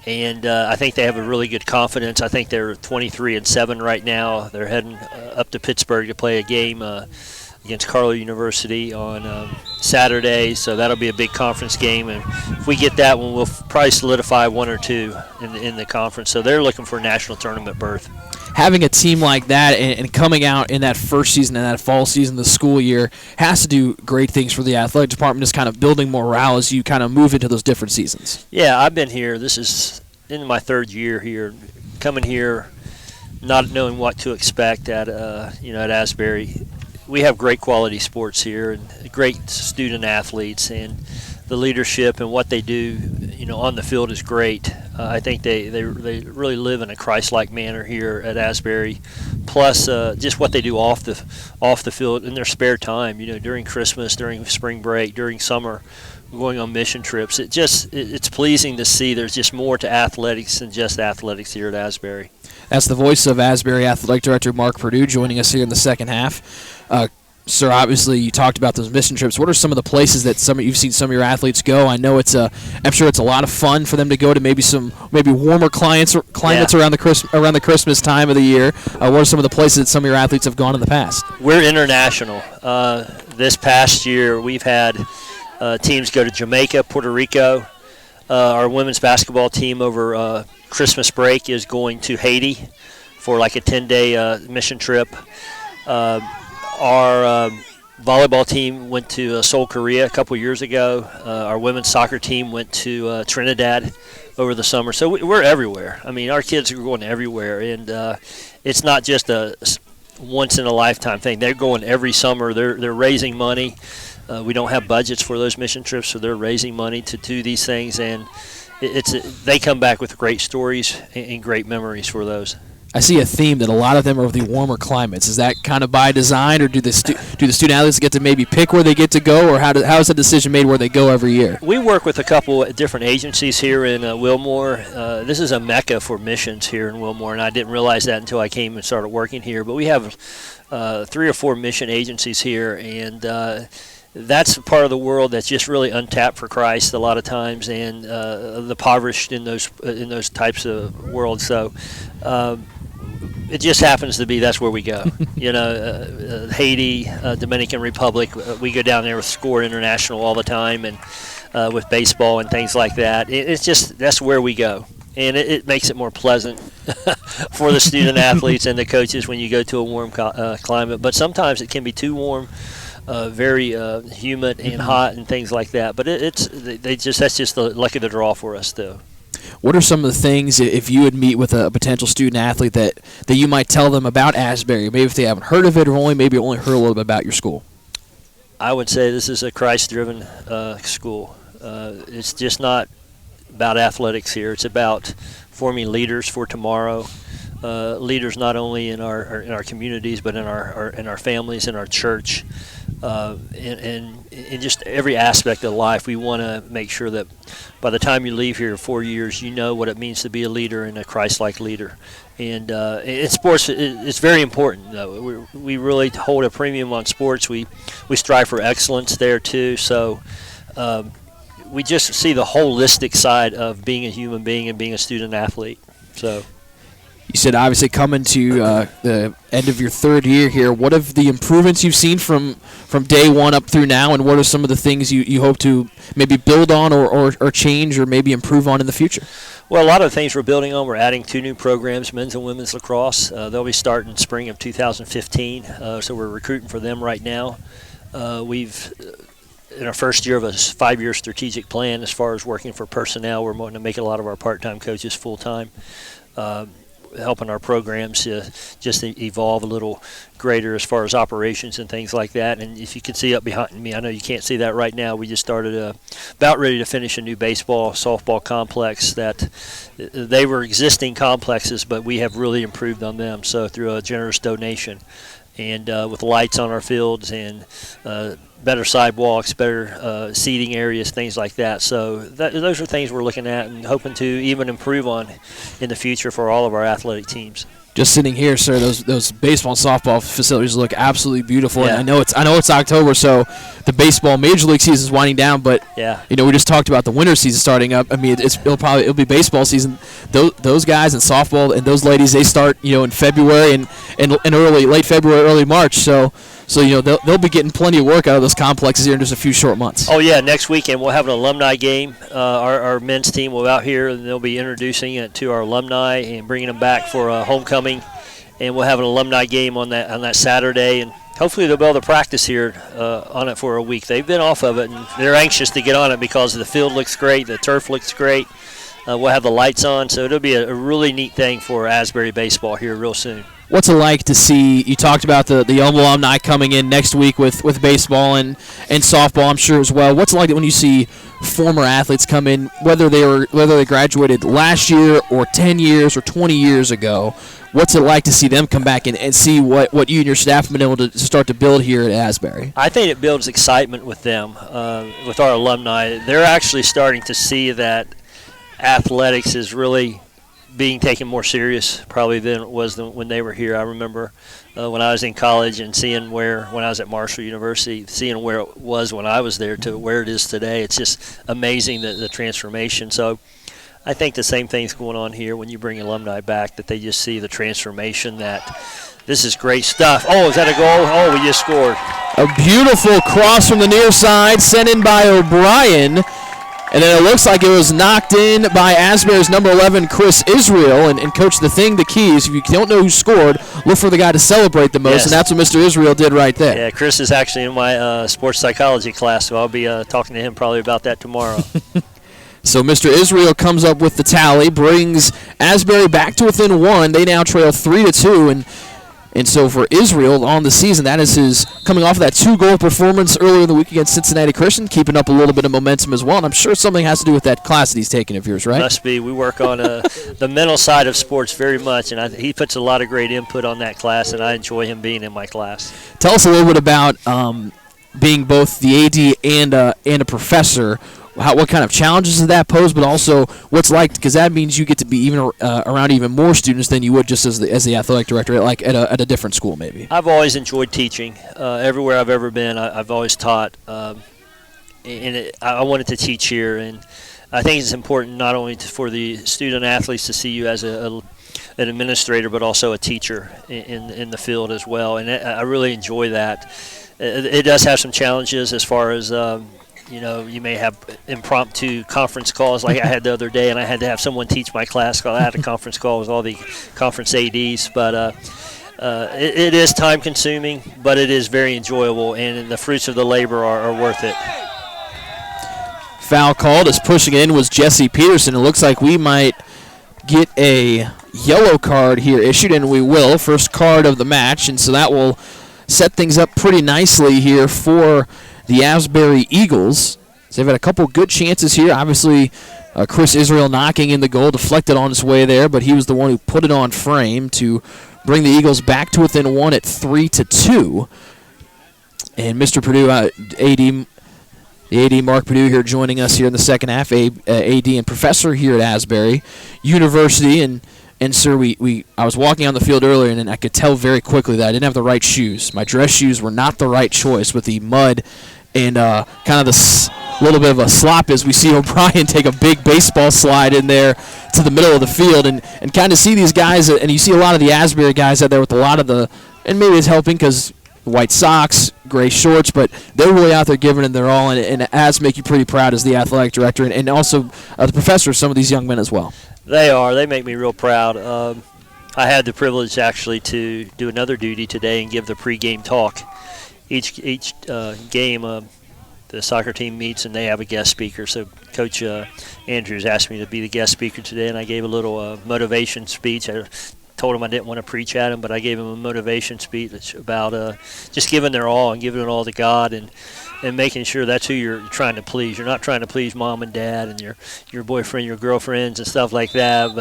And I think they have a really good confidence. I think they're 23-7 right now. They're heading up to Pittsburgh to play a game against Carlow University on Saturday, so that'll be a big conference game. And if we get that one, we'll probably solidify 1 or 2 in the conference. So they're looking for a national tournament berth. Having a team like that and coming out in that first season and that fall season of the school year has to do great things for the athletic department, just kind of building morale as you kind of move into those different seasons. Yeah, I've been here. This is in my 3rd year here. Coming here, not knowing what to expect at at Asbury. We have great quality sports here and great student athletes, and the leadership and what they do, on the field is great. I think they really live in a Christ-like manner here at Asbury. Plus, just what they do off the field in their spare time. During Christmas, during spring break, during summer, going on mission trips. It's pleasing to see. There's just more to athletics than just athletics here at Asbury. That's the voice of Asbury Athletic Director Mark Perdue joining us here in the second half. Sir, obviously you talked about those mission trips. What are some of the places that you've seen some of your athletes go? I know I'm sure it's a lot of fun for them to go to maybe warmer climates around the Christmas time of the year. What are some of the places that some of your athletes have gone in the past? We're international. This past year we've had teams go to Jamaica, Puerto Rico. Our women's basketball team over Christmas break is going to Haiti for like a 10-day mission trip. Our volleyball team went to Seoul, Korea a couple years ago. Our women's soccer team went to Trinidad over the summer. So we're everywhere. I mean, our kids are going everywhere, and it's not just a once-in-a-lifetime thing. They're going every summer. They're raising money. We don't have budgets for those mission trips, so they're raising money to do these things, and they come back with great stories and great memories for those. I see a theme that a lot of them are the warmer climates. Is that kind of by design, or do the student athletes get to maybe pick where they get to go, or how is the decision made where they go every year? We work with a couple different agencies here in Wilmore. This is a mecca for missions here in Wilmore, and I didn't realize that until I came and started working here. But we have 3 or 4 mission agencies here, and that's a part of the world that's just really untapped for Christ a lot of times, and the impoverished in those types of worlds. So it just happens to be that's where we go. Haiti, Dominican Republic, we go down there with Score International all the time, and with baseball and things like that. It's just that's where we go. And it makes it more pleasant for the student athletes and the coaches when you go to a warm climate. But sometimes it can be too warm. Very humid and hot and things like that, but that's just the luck of the draw for us, though. What are some of the things, if you would meet with a potential student athlete, that you might tell them about Asbury? Maybe if they haven't heard of it, or maybe only heard a little bit about your school. I would say this is a Christ-driven school. It's just not about athletics here. It's about forming leaders for tomorrow. Leaders not only in our communities, but in our families, in our church, and in just every aspect of life. We want to make sure that by the time you leave here 4 years, you know what it means to be a leader and a Christ-like leader. And in sports, it's very important, though. We really hold a premium on sports. We strive for excellence there too. So we just see the holistic side of being a human being and being a student athlete. So. You said obviously coming to the end of your 3rd year here. What have the improvements you've seen from day one up through now, and what are some of the things you hope to maybe build on or change or maybe improve on in the future? Well, a lot of the things we're building on, we're adding 2 new programs, men's and women's lacrosse. They'll be starting spring of 2015, so we're recruiting for them right now. We've in our first year of a 5-year strategic plan as far as working for personnel. We're wanting to make a lot of our part-time coaches full-time. Helping our programs just evolve a little greater as far as operations and things like that. And if you can see up behind me, I know you can't see that right now, we just started about ready to finish a new baseball, softball complex that they were existing complexes, but we have really improved on them. So through a generous donation and with lights on our fields and better sidewalks, better seating areas, things like that. So those are things we're looking at and hoping to even improve on in the future for all of our athletic teams. Just sitting here, sir, those baseball and softball facilities look absolutely beautiful. Yeah. And I know it's October, so the baseball major league season is winding down. But yeah, we just talked about the winter season starting up. I mean, it'll be baseball season. Those guys in softball and those ladies, they start in February and late February, early March. So So, they'll be getting plenty of work out of those complexes here in just a few short months. Oh, yeah, next weekend we'll have an alumni game. Our men's team will be out here, and they'll be introducing it to our alumni and bringing them back for homecoming. And we'll have an alumni game on that Saturday, and hopefully they'll be able to practice here on it for a week. They've been off of it, and they're anxious to get on it because the field looks great, the turf looks great. We'll have the lights on, so it'll be a really neat thing for Asbury baseball here real soon. What's it like to see, you talked about the young alumni coming in next week with baseball and softball, I'm sure, as well. What's it like when you see former athletes come in, whether they graduated last year or 10 years or 20 years ago? What's it like to see them come back and see what you and your staff have been able to start to build here at Asbury? I think it builds excitement with them, with our alumni. They're actually starting to see that athletics is really being taken more serious probably than it was when they were here. I remember when I was in college and seeing when I was at Marshall University, seeing where it was when I was there to where it is today. It's just amazing the transformation. So I think the same thing's going on here when you bring alumni back, that they just see the transformation, that this is great stuff. Oh, is that a goal? Oh, we just scored. A beautiful cross from the near side sent in by O'Brien. And then it looks like it was knocked in by Asbury's number 11, Chris Israel. And Coach, the key is if you don't know who scored, look for the guy to celebrate the most, yes. And that's what Mr. Israel did right there. Yeah, Chris is actually in my sports psychology class, so I'll be talking to him probably about that tomorrow. So Mr. Israel comes up with the tally, brings Asbury back to within 1. They now trail 3-2, and so for Israel on the season, that is his coming off of that 2-goal performance earlier in the week against Cincinnati Christian, keeping up a little bit of momentum as well. And I'm sure something has to do with that class that he's taking of yours, right? Must be. We work on the mental side of sports very much, and he puts a lot of great input on that class, and I enjoy him being in my class. Tell us a little bit about being both the AD and a professor. What kind of challenges does that pose, but also what's like, because that means you get to be even around even more students than you would just as the athletic director, like at a different school maybe. I've always enjoyed teaching. Everywhere I've ever been, I've always taught, and I wanted to teach here, and I think it's important not only for the student athletes to see you as an administrator, but also a teacher in the field as well, and I really enjoy that. It does have some challenges as far as you may have impromptu conference calls like I had the other day, and I had to have someone teach my class because I had a conference call with all the conference ADs. But it is time-consuming, but it is very enjoyable, and the fruits of the labor are worth it. Foul called as pushing it in was Jesse Peterson. It looks like we might get a yellow card here issued, and we will. First card of the match, and so that will set things up pretty nicely here for the Asbury Eagles. So they've had a couple good chances here. Obviously, Chris Israel knocking in the goal, deflected on his way there, but he was the one who put it on frame to bring the Eagles back to within 1 at 3-2. And Mr. Purdue, the AD Mark Purdue here joining us here in the second half, AD and professor here at Asbury University. And sir, I was walking on the field earlier, and I could tell very quickly that I didn't have the right shoes. My dress shoes were not the right choice with the mud and kind of the little bit of a slop as we see O'Brien take a big baseball slide in there to the middle of the field and kind of see these guys, and you see a lot of the Asbury guys out there with a lot of and maybe it's helping because white socks, gray shorts, but they're really out there giving it their all, and it has to make you pretty proud as the athletic director and also the professor of some of these young men as well. They are. They make me real proud. I had the privilege actually to do another duty today and give the pregame talk. Each game, the soccer team meets and they have a guest speaker. So Coach Andrews asked me to be the guest speaker today, and I gave a little motivation speech. I told him I didn't want to preach at him, but I gave him a motivation speech about just giving their all and giving it all to God and making sure that's who you're trying to please. You're not trying to please mom and dad and your boyfriend, your girlfriends and stuff like that,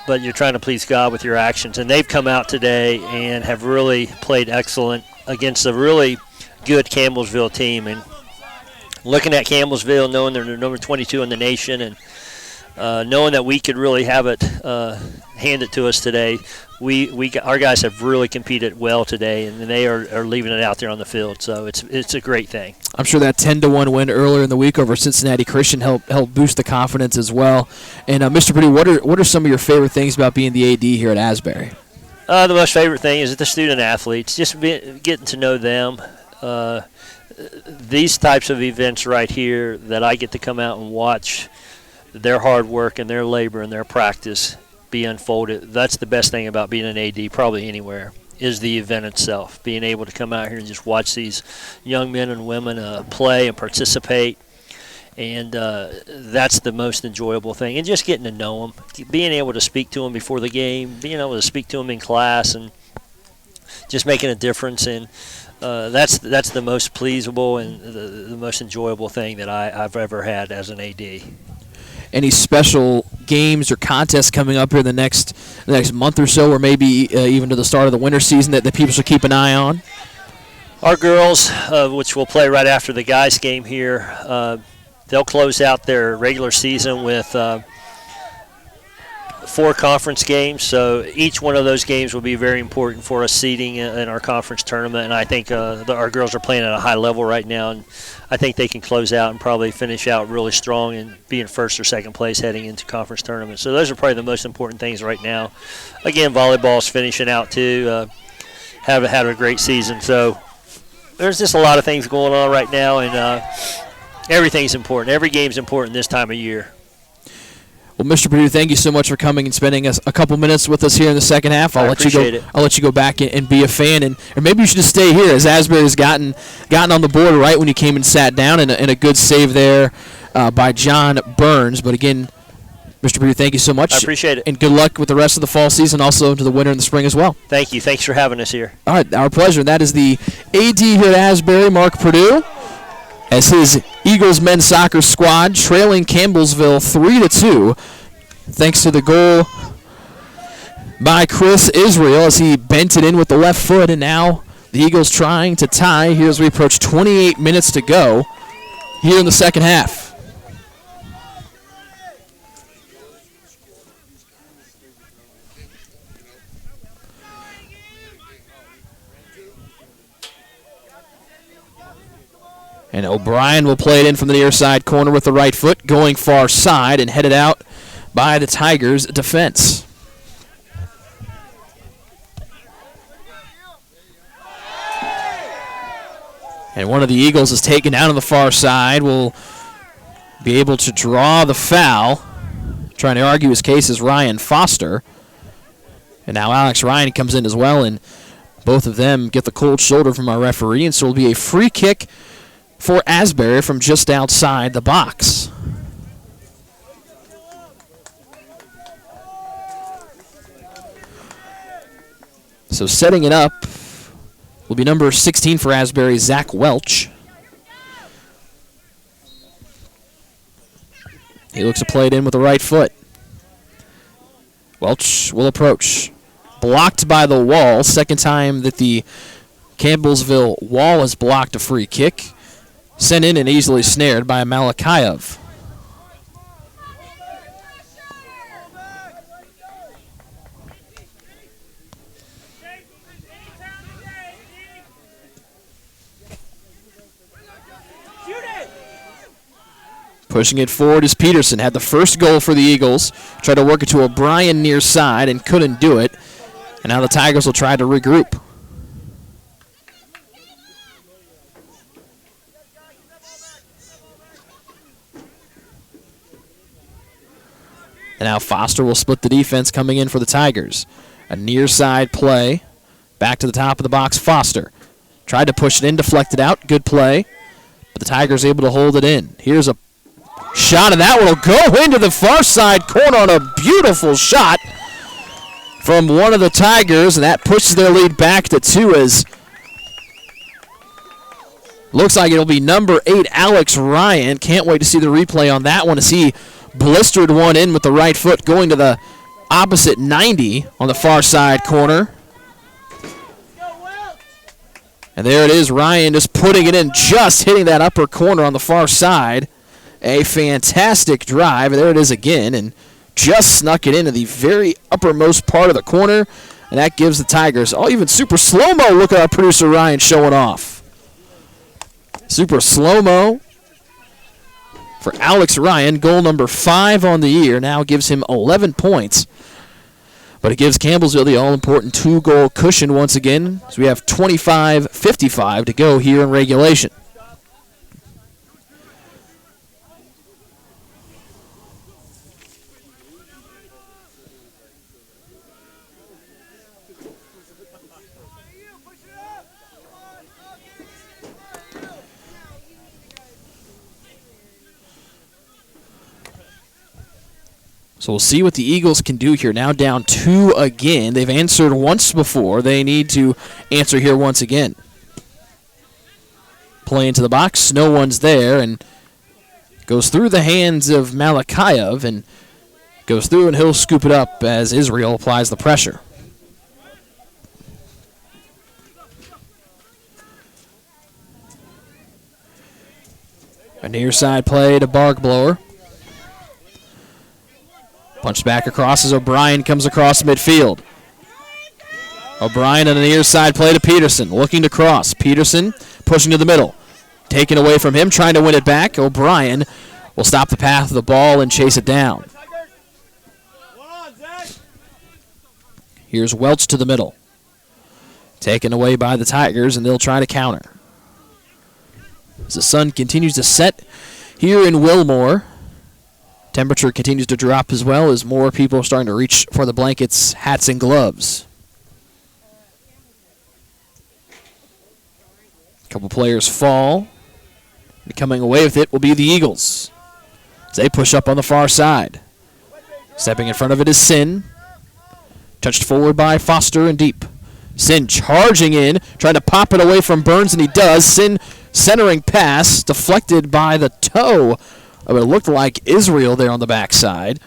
but you're trying to please God with your actions. And they've come out today and have really played excellent against a really good Campbellsville team. And looking at Campbellsville, knowing they're number 22 in the nation, and knowing that we could really have it handed to us today, our guys have really competed well today, and they are leaving it out there on the field. So it's a great thing. I'm sure that 10-1 win earlier in the week over Cincinnati Christian helped boost the confidence as well. And Mr. Purdue, what are some of your favorite things about being the AD here at Asbury? The most favorite thing is the student athletes, just getting to know them. These types of events right here that I get to come out and watch their hard work and their labor and their practice be unfolded. That's the best thing about being an AD probably anywhere, is the event itself. Being able to come out here and just watch these young men and women play and participate. And that's the most enjoyable thing. And just getting to know them, being able to speak to them before the game, being able to speak to them in class, and just making a difference. And that's the most pleasable and the most enjoyable thing that I've ever had as an AD. Any special games or contests coming up here the next month or so, or maybe even to the start of the winter season that people should keep an eye on? Our girls, which will play right after the guys' game here, they'll close out their regular season with 4 conference games. So each one of those games will be very important for us seeding in our conference tournament. And I think our girls are playing at a high level right now, and I think they can close out and probably finish out really strong and be in first or second place heading into conference tournament. So those are probably the most important things right now. Again, volleyball's finishing out too. Have had a great season. So there's just a lot of things going on right now, and everything's important. Every game's important this time of year. Well, Mr. Purdue, thank you so much for coming and spending a couple minutes with us here in the second half. I'll let you go back and be a fan, or maybe you should just stay here, as Asbury has gotten on the board right when you came and sat down, and a good save there by John Burns. But again, Mr. Purdue, thank you so much. I appreciate it. And good luck with the rest of the fall season, also to the winter and the spring as well. Thank you. Thanks for having us here. All right, our pleasure. That is the AD here at Asbury, Mark Purdue, as his Eagles men's soccer squad trailing Campbellsville 3-2, thanks to the goal by Chris Israel as he bent it in with the left foot, and now the Eagles trying to tie here as we approach 28 minutes to go here in the second half. And O'Brien will play it in from the near side corner with the right foot, going far side and headed out by the Tigers' defense. And one of the Eagles is taken down on the far side. Will be able to draw the foul. Trying to argue his case is Ryan Foster. And now Alex Ryan comes in as well, and both of them get the cold shoulder from our referee, and so it will be a free kick for Asbury from just outside the box. So setting it up will be number 16 for Asbury, Zach Welch. He looks to play it in with the right foot. Welch will approach. Blocked by the wall. Second time that the Campbellsville wall has blocked a free kick. Sent in and easily snared by Malakayev. Pushing it forward is Peterson. Had the first goal for the Eagles. Tried to work it to O'Brien near side and couldn't do it. And now the Tigers will try to regroup. And now Foster will split the defense coming in for the Tigers. A near side play. Back to the top of the box, Foster. Tried to push it in, deflected out. Good play. But the Tigers able to hold it in. Here's a shot, and that will go into the far side corner on a beautiful shot from one of the Tigers, and that pushes their lead back to 2 as looks like it'll be number 8, Alex Ryan. Can't wait to see the replay on that one as he blistered one in with the right foot going to the opposite 90 on the far side corner. And there it is, Ryan just putting it in, just hitting that upper corner on the far side. A fantastic drive, and there it is again, and just snuck it into the very uppermost part of the corner, and that gives the Tigers, even super slow-mo, look at our producer Ryan showing off. Super slow-mo for Alex Ryan, goal number 5 on the year, now gives him 11 points. But it gives Campbellsville the all-important 2-goal cushion once again, as we have 25-55 to go here in regulation. So we'll see what the Eagles can do here. Now down 2 again. They've answered once before. They need to answer here once again. Play into the box. No one's there. And goes through the hands of Malakayev. And goes through, and he'll scoop it up as Israel applies the pressure. A near side play to Bargblower. Punch back across as O'Brien comes across midfield. O'Brien on an near side play to Peterson, looking to cross. Peterson pushing to the middle. Taken away from him, trying to win it back. O'Brien will stop the path of the ball and chase it down. Here's Welch to the middle. Taken away by the Tigers, and they'll try to counter. As the sun continues to set here in Wilmore, temperature continues to drop as well as more people are starting to reach for the blankets, hats, and gloves. A couple players fall. And coming away with it will be the Eagles, as they push up on the far side. Stepping in front of it is Sin. Touched forward by Foster and deep. Sin charging in, trying to pop it away from Burns, and he does. Sin centering pass, deflected by the toe. It looked like Israel there on the backside.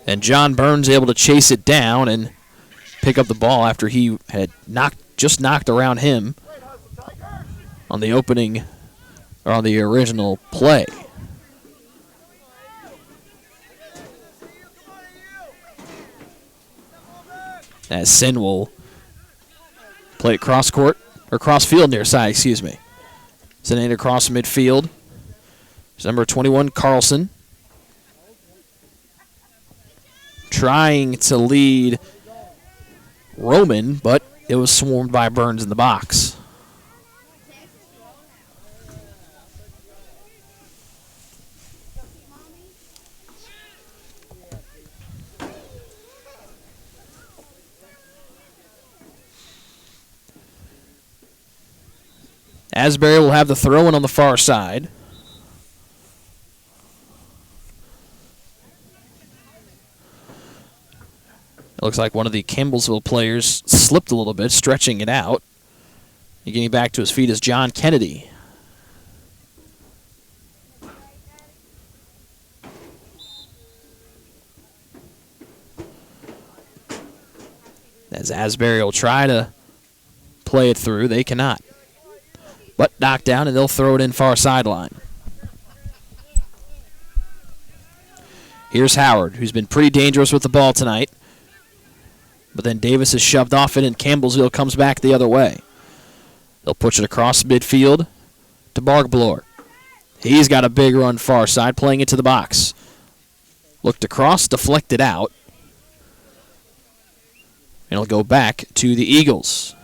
And John Burns able to chase it down and pick up the ball after he had just knocked around him on the opening, or on the original play. As Sin will play it cross court, or cross field near side, excuse me. Sending it across midfield. It's number 21, Carlson. Trying to lead Roman, but it was swarmed by Burns in the box. Asbury will have the throw-in on the far side. It looks like one of the Campbellsville players slipped a little bit, stretching it out. And getting back to his feet is John Kennedy. As Asbury will try to play it through, they cannot. But knocked down, and they'll throw it in far sideline. Here's Howard, who's been pretty dangerous with the ball tonight. But then Davis is shoved off it, and Campbellsville comes back the other way. They'll push it across midfield to Bargblower. He's got a big run far side, playing into the box. Looked across, deflected out. And it'll go back to the Eagles.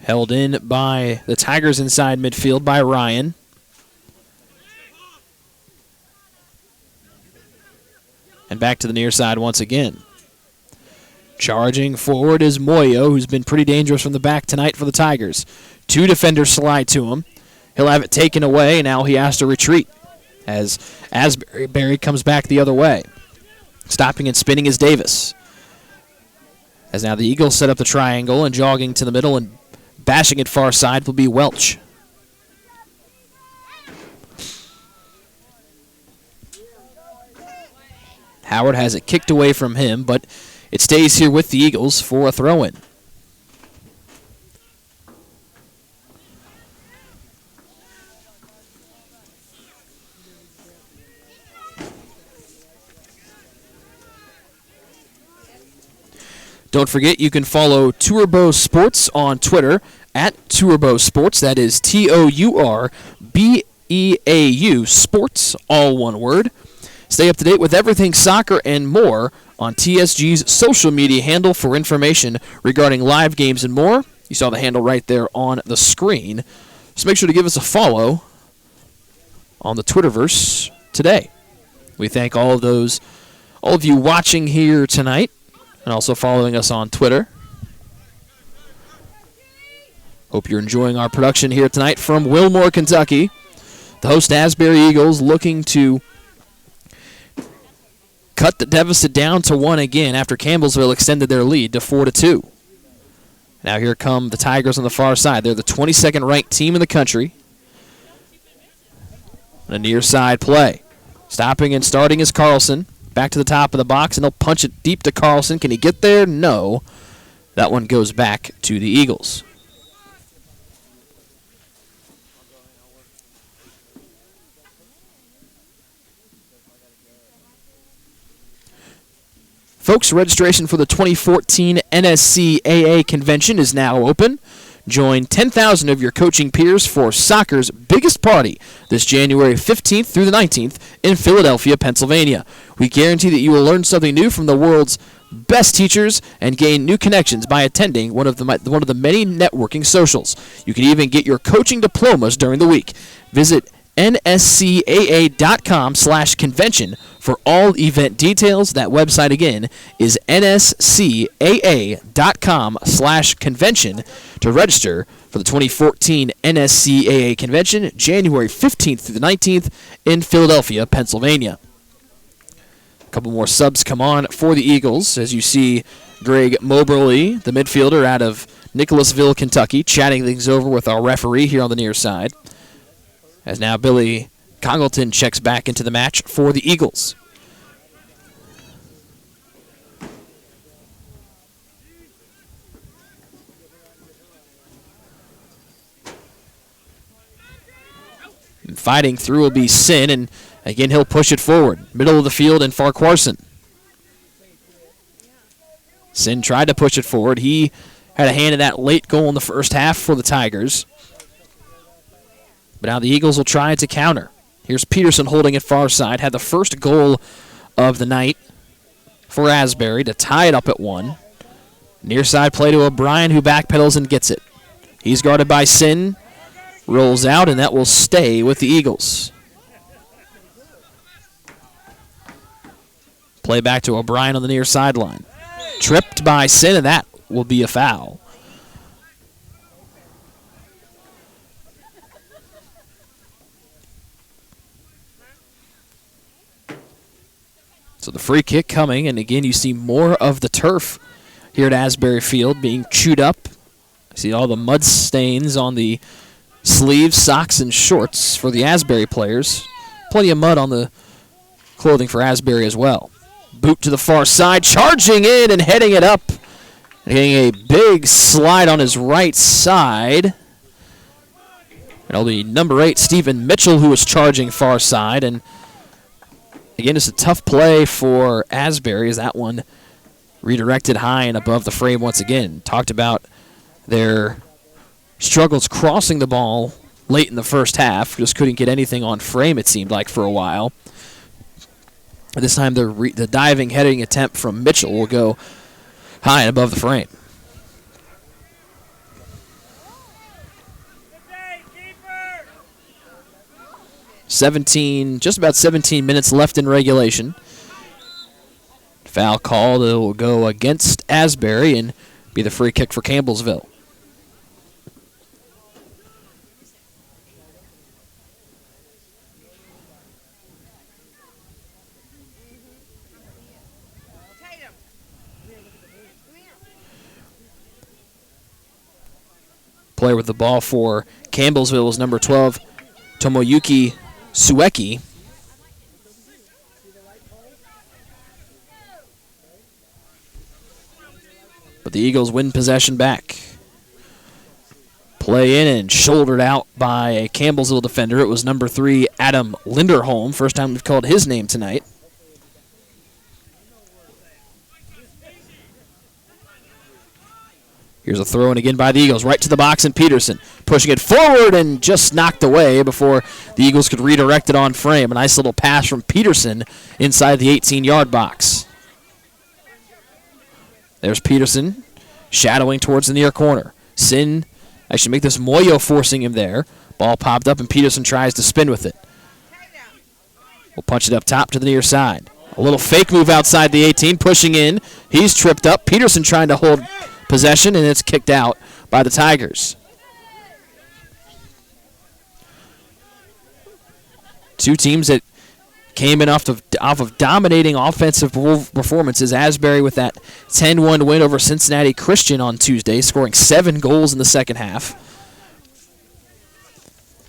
Held in by the Tigers inside midfield by Ryan. And back to the near side once again. Charging forward is Moyo, who's been pretty dangerous from the back tonight for the Tigers. 2 defenders slide to him. He'll have it taken away, and now he has to retreat as Asbury comes back the other way. Stopping and spinning is Davis. As now the Eagles set up the triangle, and jogging to the middle and bashing it far side will be Welch. Howard has it kicked away from him, but it stays here with the Eagles for a throw-in. Don't forget, you can follow Turbo Sports on Twitter at Turbo Sports. That is TOURBEAU Sports, all one word. Stay up to date with everything soccer and more on TSG's social media handle for information regarding live games and more. You saw the handle right there on the screen. So make sure to give us a follow on the Twitterverse today. We thank all of you watching here tonight and also following us on Twitter. Hope you're enjoying our production here tonight from Wilmore, Kentucky. The host Asbury Eagles looking to cut the deficit down to 1 again after Campbellsville extended their lead to 4-2. Now here come the Tigers on the far side. They're the 22nd ranked team in the country. A near side play. Stopping and starting is Carlson. Back to the top of the box, and they'll punch it deep to Carlson. Can he get there? No. That one goes back to the Eagles. Folks, registration for the 2014 NSCAA convention is now open. Join 10,000 of your coaching peers for soccer's biggest party this January 15th through the 19th in Philadelphia, Pennsylvania. We guarantee that you will learn something new from the world's best teachers and gain new connections by attending one of the many networking socials. You can even get your coaching diplomas during the week. Visit nscaa.com/convention for all event details. That website again is nscaa.com/convention to register for the 2014 NSCAA convention, January 15th through the 19th in Philadelphia, Pennsylvania. A couple more subs come on for the Eagles, as you see Greg Moberly, the midfielder out of Nicholasville, Kentucky, chatting things over with our referee here on the near side. As now Billy Congleton checks back into the match for the Eagles. And fighting through will be Sin, and again he'll push it forward. Middle of the field and Farquharson. Sin tried to push it forward. He had a hand in that late goal in the first half for the Tigers. But now the Eagles will try to counter. Here's Peterson holding it far side. Had the first goal of the night for Asbury to tie it up at 1. Near side play to O'Brien, who backpedals and gets it. He's guarded by Sin. Rolls out, and that will stay with the Eagles. Play back to O'Brien on the near sideline. Tripped by Sin, and that will be a foul. So the free kick coming, and again you see more of the turf here at Asbury Field being chewed up. You see all the mud stains on the sleeves, socks, and shorts for the Asbury players. Plenty of mud on the clothing for Asbury as well. Boot to the far side, charging in and heading it up. And getting a big slide on his right side. It'll be number 8, Stephen Mitchell, who was charging far side, and again, it's a tough play for Asbury as that one redirected high and above the frame once again. Talked about their struggles crossing the ball late in the first half. Just couldn't get anything on frame, it seemed like, for a while. This time the diving heading attempt from Mitchell will go high and above the frame. Just about 17 minutes left in regulation. Foul called. It will go against Asbury and be the free kick for Campbellsville. Player with the ball for Campbellsville is number 12, Tomoyuki Sueki. But the Eagles win possession back. Play in and shouldered out by a Campbellsville defender. It was number 3, Adam Linderholm. First time we've called his name tonight. Here's a throw in again by the Eagles, right to the box, and Peterson pushing it forward and just knocked away before the Eagles could redirect it on frame. A nice little pass from Peterson inside the 18-yard box. There's Peterson shadowing towards the near corner. Actually make this Moyo forcing him there. Ball popped up, and Peterson tries to spin with it. We'll punch it up top to the near side. A little fake move outside the 18, pushing in. He's tripped up. Peterson trying to hold possession, and it's kicked out by the Tigers. Two teams that came in off of dominating offensive performances. Asbury with that 10-1 win over Cincinnati Christian on Tuesday, scoring 7 goals in the second half.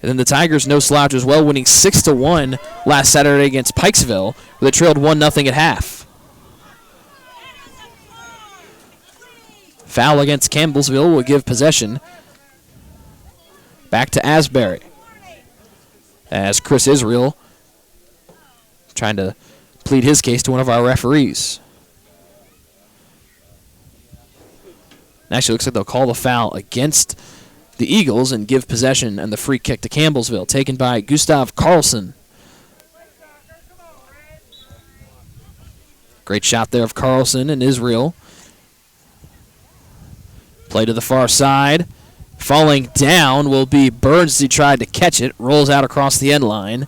And then the Tigers, no slouch as well, winning 6-1 last Saturday against Pikesville, where they trailed 1-0 at half. Foul against Campbellsville will give possession back to Asbury, as Chris Israel trying to plead his case to one of our referees. Actually, looks like they'll call the foul against the Eagles and give possession and the free kick to Campbellsville, taken by Gustav Carlson. Great shot there of Carlson and Israel. Play to the far side. Falling down will be Burns as he tried to catch it. Rolls out across the end line.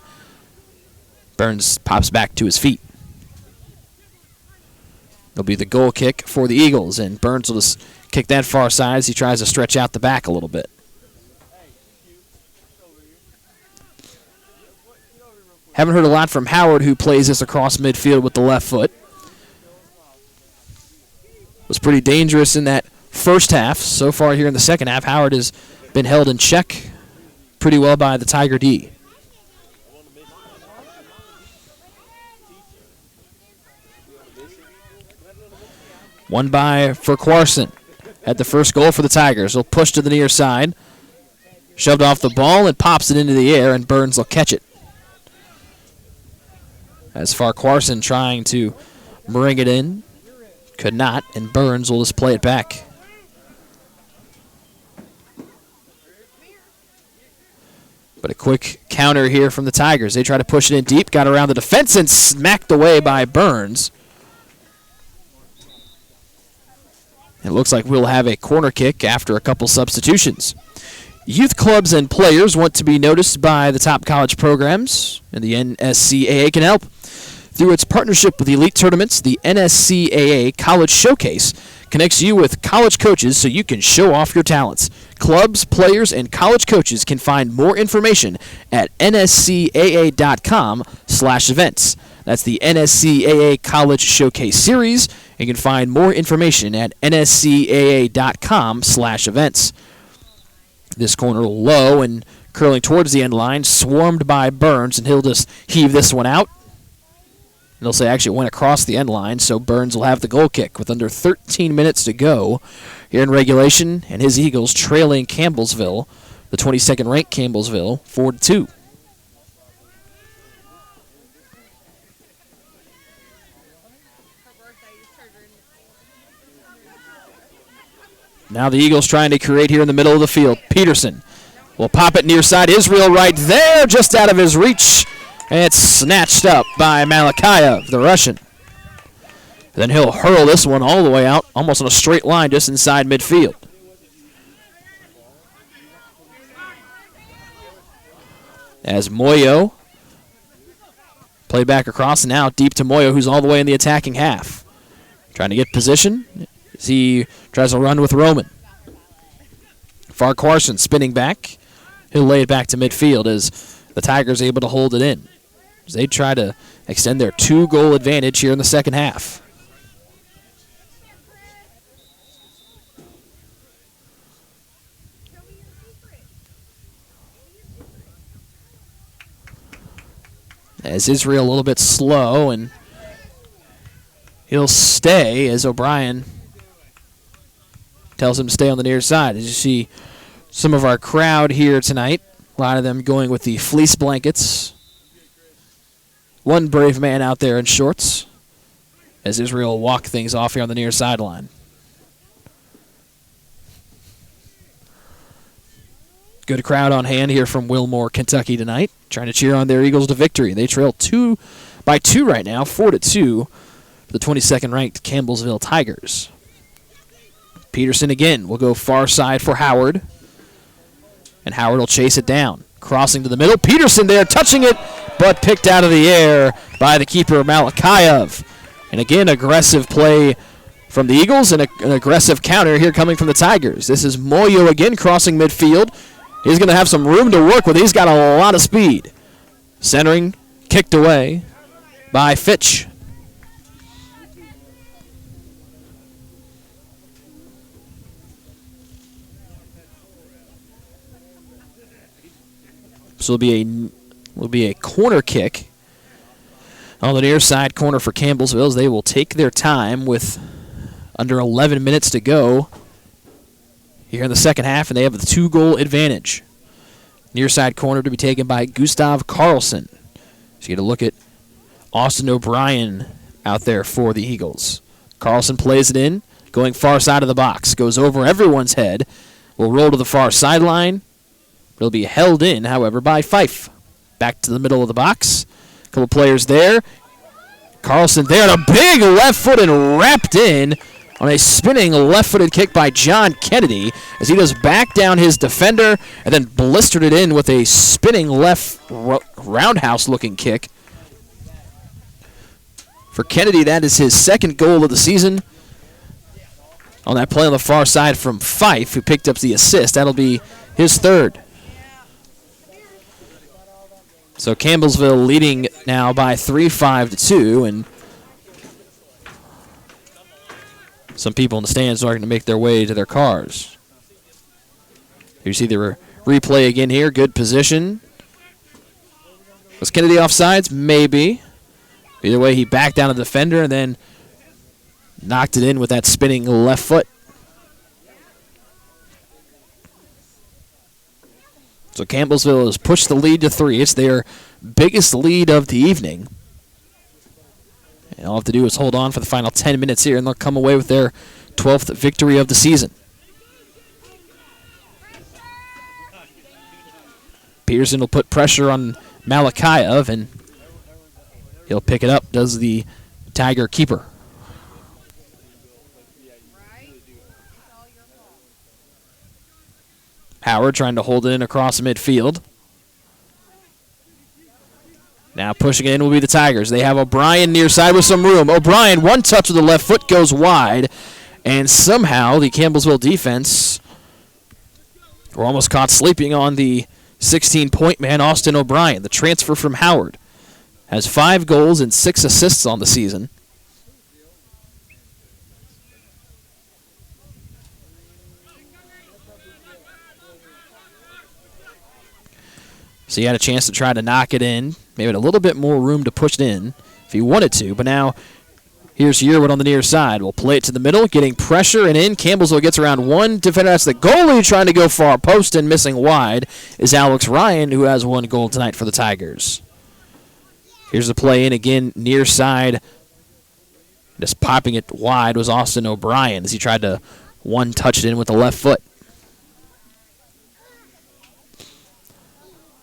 Burns pops back to his feet. It'll be the goal kick for the Eagles, and Burns will just kick that far side as he tries to stretch out the back a little bit. Haven't heard a lot from Howard, who plays this across midfield with the left foot. Was pretty dangerous in that first half. So far here in the second half, Howard has been held in check pretty well by the Tiger D. One by for Quarson. Had the first goal for the Tigers. He'll push to the near side. Shoved off the ball and pops it into the air, and Burns will catch it. As Farquharson trying to bring it in. Could not, and Burns will just play it back. But a quick counter here from the Tigers. They try to push it in deep, got around the defense, and smacked away by Burns. It looks like we'll have a corner kick after a couple substitutions. Youth clubs and players want to be noticed by the top college programs, and the NSCAA can help. Through its partnership with Elite Tournaments, the NSCAA College Showcase connects you with college coaches so you can show off your talents. Clubs, players, and college coaches can find more information at nscaa.com/events. That's the NSCAA College Showcase Series. You can find more information at nscaa.com/events. This corner low and curling towards the end line, swarmed by Burns, and he'll just heave this one out. They'll say actually it went across the end line, so Burns will have the goal kick with under 13 minutes to go here in regulation, and his Eagles trailing Campbellsville, the 22nd ranked Campbellsville, 4-2. Now the Eagles trying to create here in the middle of the field. Peterson will pop it near side. Israel right there, just out of his reach. And it's snatched up by Malakayev, the Russian. Then he'll hurl this one all the way out, almost on a straight line just inside midfield. As Moyo played back across, and now deep to Moyo, who's all the way in the attacking half. Trying to get position as he tries to run with Roman. Farquharson spinning back. He'll lay it back to midfield as the Tigers able to hold it in. As they try to extend their 2-goal advantage here in the second half. As Israel a little bit slow, and he'll stay as O'Brien tells him to stay on the near side. As you see some of our crowd here tonight, a lot of them going with the fleece blankets. One brave man out there in shorts as Israel walk things off here on the near sideline. Good crowd on hand here from Wilmore, Kentucky tonight, trying to cheer on their Eagles to victory. They trail 2 by 2 right now, 4-2 for the 22nd ranked Campbellsville Tigers. Peterson again will go far side for Howard, and Howard will chase it down. Crossing to the middle, Peterson there touching it, but picked out of the air by the keeper Malakayev. And again, aggressive play from the Eagles and an aggressive counter here coming from the Tigers. This is Moyo again crossing midfield. He's going to have some room to work with. He's got a lot of speed. Centering, kicked away by Fitch. So will be a corner kick on the near side corner for Campbellsville as they will take their time with under 11 minutes to go here in the second half, and they have the 2-goal advantage. Near side corner to be taken by Gustav Carlson. So you get a look at Austin O'Brien out there for the Eagles. Carlson plays it in, going far side of the box. Goes over everyone's head. Will roll to the far sideline. It'll be held in, however, by Fife. Back to the middle of the box. A couple players there. Carlson there, and a big left foot and wrapped in on a spinning left-footed kick by John Kennedy as he does back down his defender and then blistered it in with a spinning left roundhouse-looking kick. For Kennedy, that is his second goal of the season. On that play on the far side from Fife, who picked up the assist, that'll be his third. So Campbellsville leading now by 5-2, and some people in the stands are going to make their way to their cars. Here you see the replay again here. Good position. Was Kennedy offsides? Maybe. Either way, he backed down a defender and then knocked it in with that spinning left foot. So Campbellsville has pushed the lead to 3. It's their biggest lead of the evening. And all I have to do is hold on for the final 10 minutes here, and they'll come away with their 12th victory of the season. Pearson will put pressure on Malakayev, and he'll pick it up, does the Tiger keeper. Howard trying to hold it in across midfield. Now pushing it in will be the Tigers. They have O'Brien near side with some room. O'Brien, one touch with the left foot, goes wide. And somehow the Campbellsville defense were almost caught sleeping on the 16-point man, Austin O'Brien, the transfer from Howard. Has 5 goals and 6 assists on the season. So he had a chance to try to knock it in. Maybe had a little bit more room to push it in if he wanted to. But now here's Yearwood on the near side. We'll play it to the middle, getting pressure and in. Campbellsville gets around one defender. That's the goalie trying to go far post and missing wide is Alex Ryan, who has 1 goal tonight for the Tigers. Here's the play in again, near side. Just popping it wide was Austin O'Brien as he tried to one-touch it in with the left foot.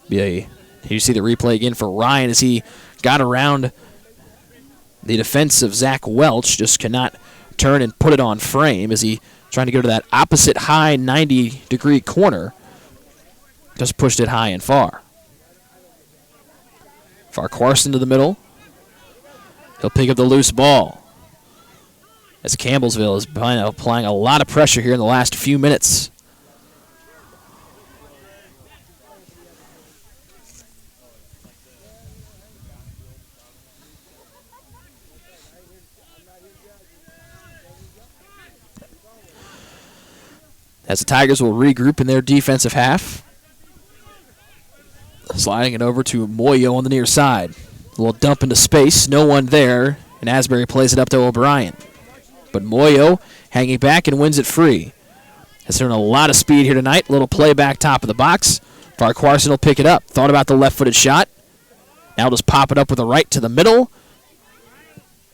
Here you see the replay again for Ryan as he got around the defense of Zach Welch, just cannot turn and put it on frame as he trying to go to that opposite high 90-degree corner. Just pushed it high and far. Farquharson to the middle. He'll pick up the loose ball. As Campbellsville is applying a lot of pressure here in the last few minutes. As the Tigers will regroup in their defensive half. Sliding it over to Moyo on the near side. A little dump into space, no one there, and Asbury plays it up to O'Brien. But Moyo hanging back and wins it free. Has shown a lot of speed here tonight. A little play back top of the box. Farquharson will pick it up. Thought about the left-footed shot. Now just pop it up with the right to the middle.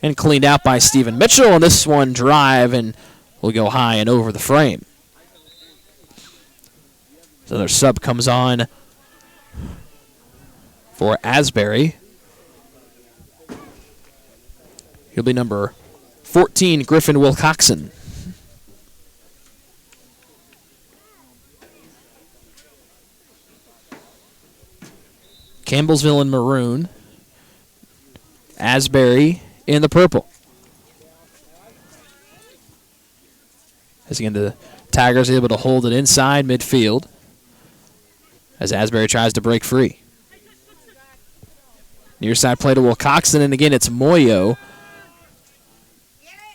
And cleaned out by Stephen Mitchell. And this one drive and will go high and over the frame. So another sub comes on for Asbury. He'll be number 14, Griffin Wilcoxon. Campbellsville in maroon. Asbury in the purple. As again, the Tigers are able to hold it inside midfield as Asbury tries to break free. Near side play to Wilcoxon, and again it's Moyo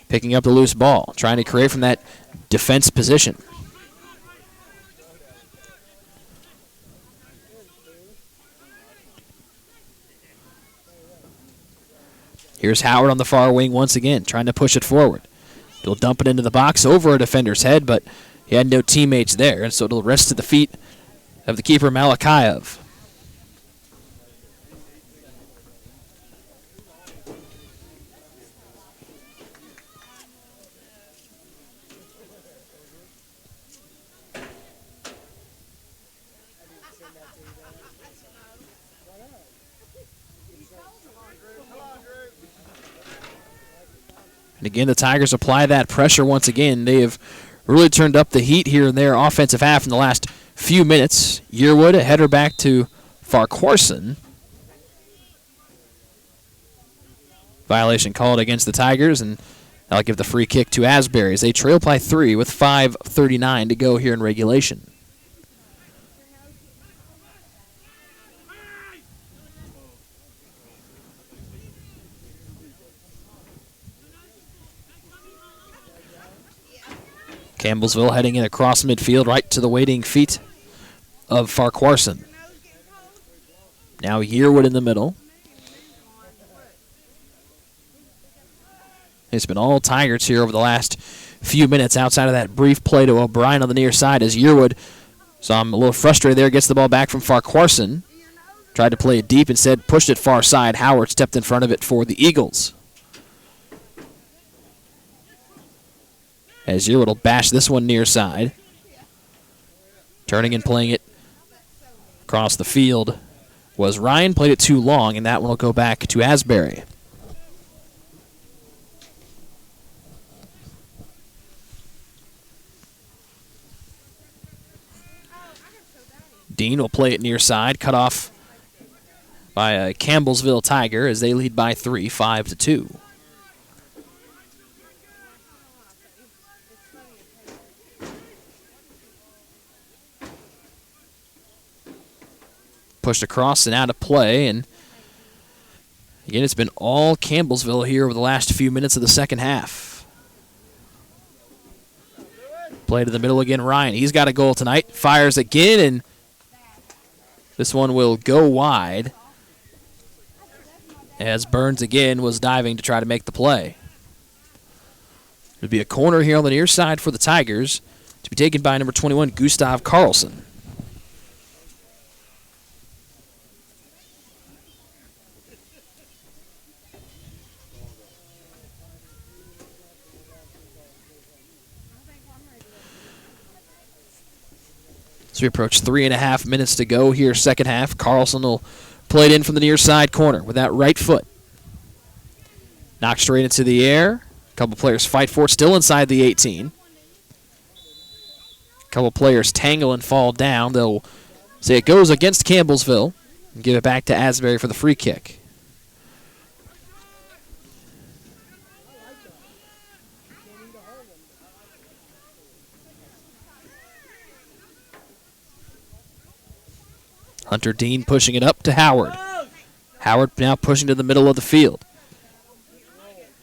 picking up the loose ball, trying to create from that defense position. Here's Howard on the far wing once again, trying to push it forward. He'll dump it into the box over a defender's head, but he had no teammates there, and so it'll rest to the feet of the keeper, Malakayev. And again, the Tigers apply that pressure once again. They have really turned up the heat here in their offensive half in the last few minutes. Yearwood, a header back to Farquharson. Violation called against the Tigers, and that'll give the free kick to Asbury as they trail by 3 with 5:39 to go here in regulation. Campbellsville heading in across midfield right to the waiting feet of Farquharson. Now Yearwood in the middle. It's been all Tigers here over the last few minutes outside of that brief play to O'Brien on the near side as Yearwood, so I'm a little frustrated there, gets the ball back from Farquharson. Tried to play it deep, instead pushed it far side. Howard stepped in front of it for the Eagles. As Yearwood will bash this one near side. Turning and playing it across the field was Ryan. Played it too long, and that one will go back to Asbury. Dean will play it near side, cut off by a Campbellsville Tiger as they lead by 3, 5-2. Pushed across and out of play, and again, it's been all Campbellsville here over the last few minutes of the second half. Play to the middle again, Ryan. He's got a goal tonight. Fires again, and this one will go wide as Burns again was diving to try to make the play. It'll be a corner here on the near side for the Tigers to be taken by number 21, Gustav Carlson. As we approach 3.5 minutes to go here, second half, Carlson will play it in from the near side corner with that right foot. Knocked straight into the air. A couple players fight for it, still inside the 18. A couple players tangle and fall down. They'll say it goes against Campbellsville and give it back to Asbury for the free kick. Hunter Dean pushing it up to Howard. Howard now pushing to the middle of the field.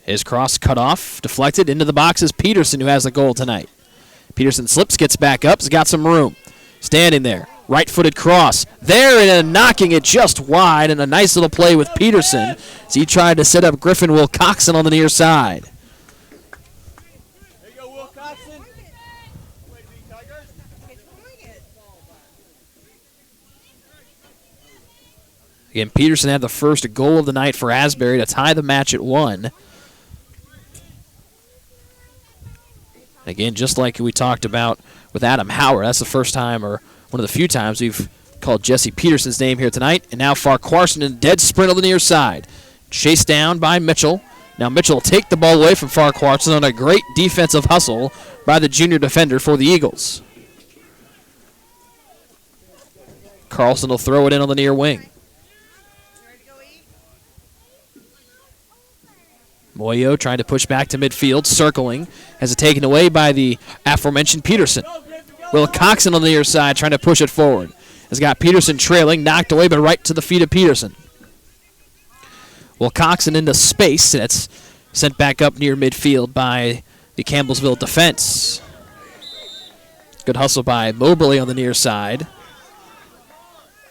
His cross cut off, deflected into the box is Peterson, who has the goal tonight. Peterson slips, gets back up, has got some room. Standing there, right-footed cross. There and knocking it just wide, and a nice little play with Peterson as he tried to set up Griffin Wilcoxon on the near side. Again, Peterson had the first goal of the night for Asbury to tie the match at 1. Again, just like we talked about with Adam Howard, that's the first time or One of the few times we've called Jesse Peterson's name here tonight. And now Farquharson in a dead sprint on the near side. Chased down by Mitchell. Now Mitchell will take the ball away from Farquharson on a great defensive hustle by the junior defender for the Eagles. Carlson will throw it in on the near wing. Moyo trying to push back to midfield, circling. Has it taken away by the aforementioned Peterson. Will Coxon on the near side trying to push it forward. Has got Peterson trailing, knocked away, but right to the feet of Peterson. Will Coxon into space. That's sent back up near midfield by the Campbellsville defense. Good hustle by Moberly on the near side.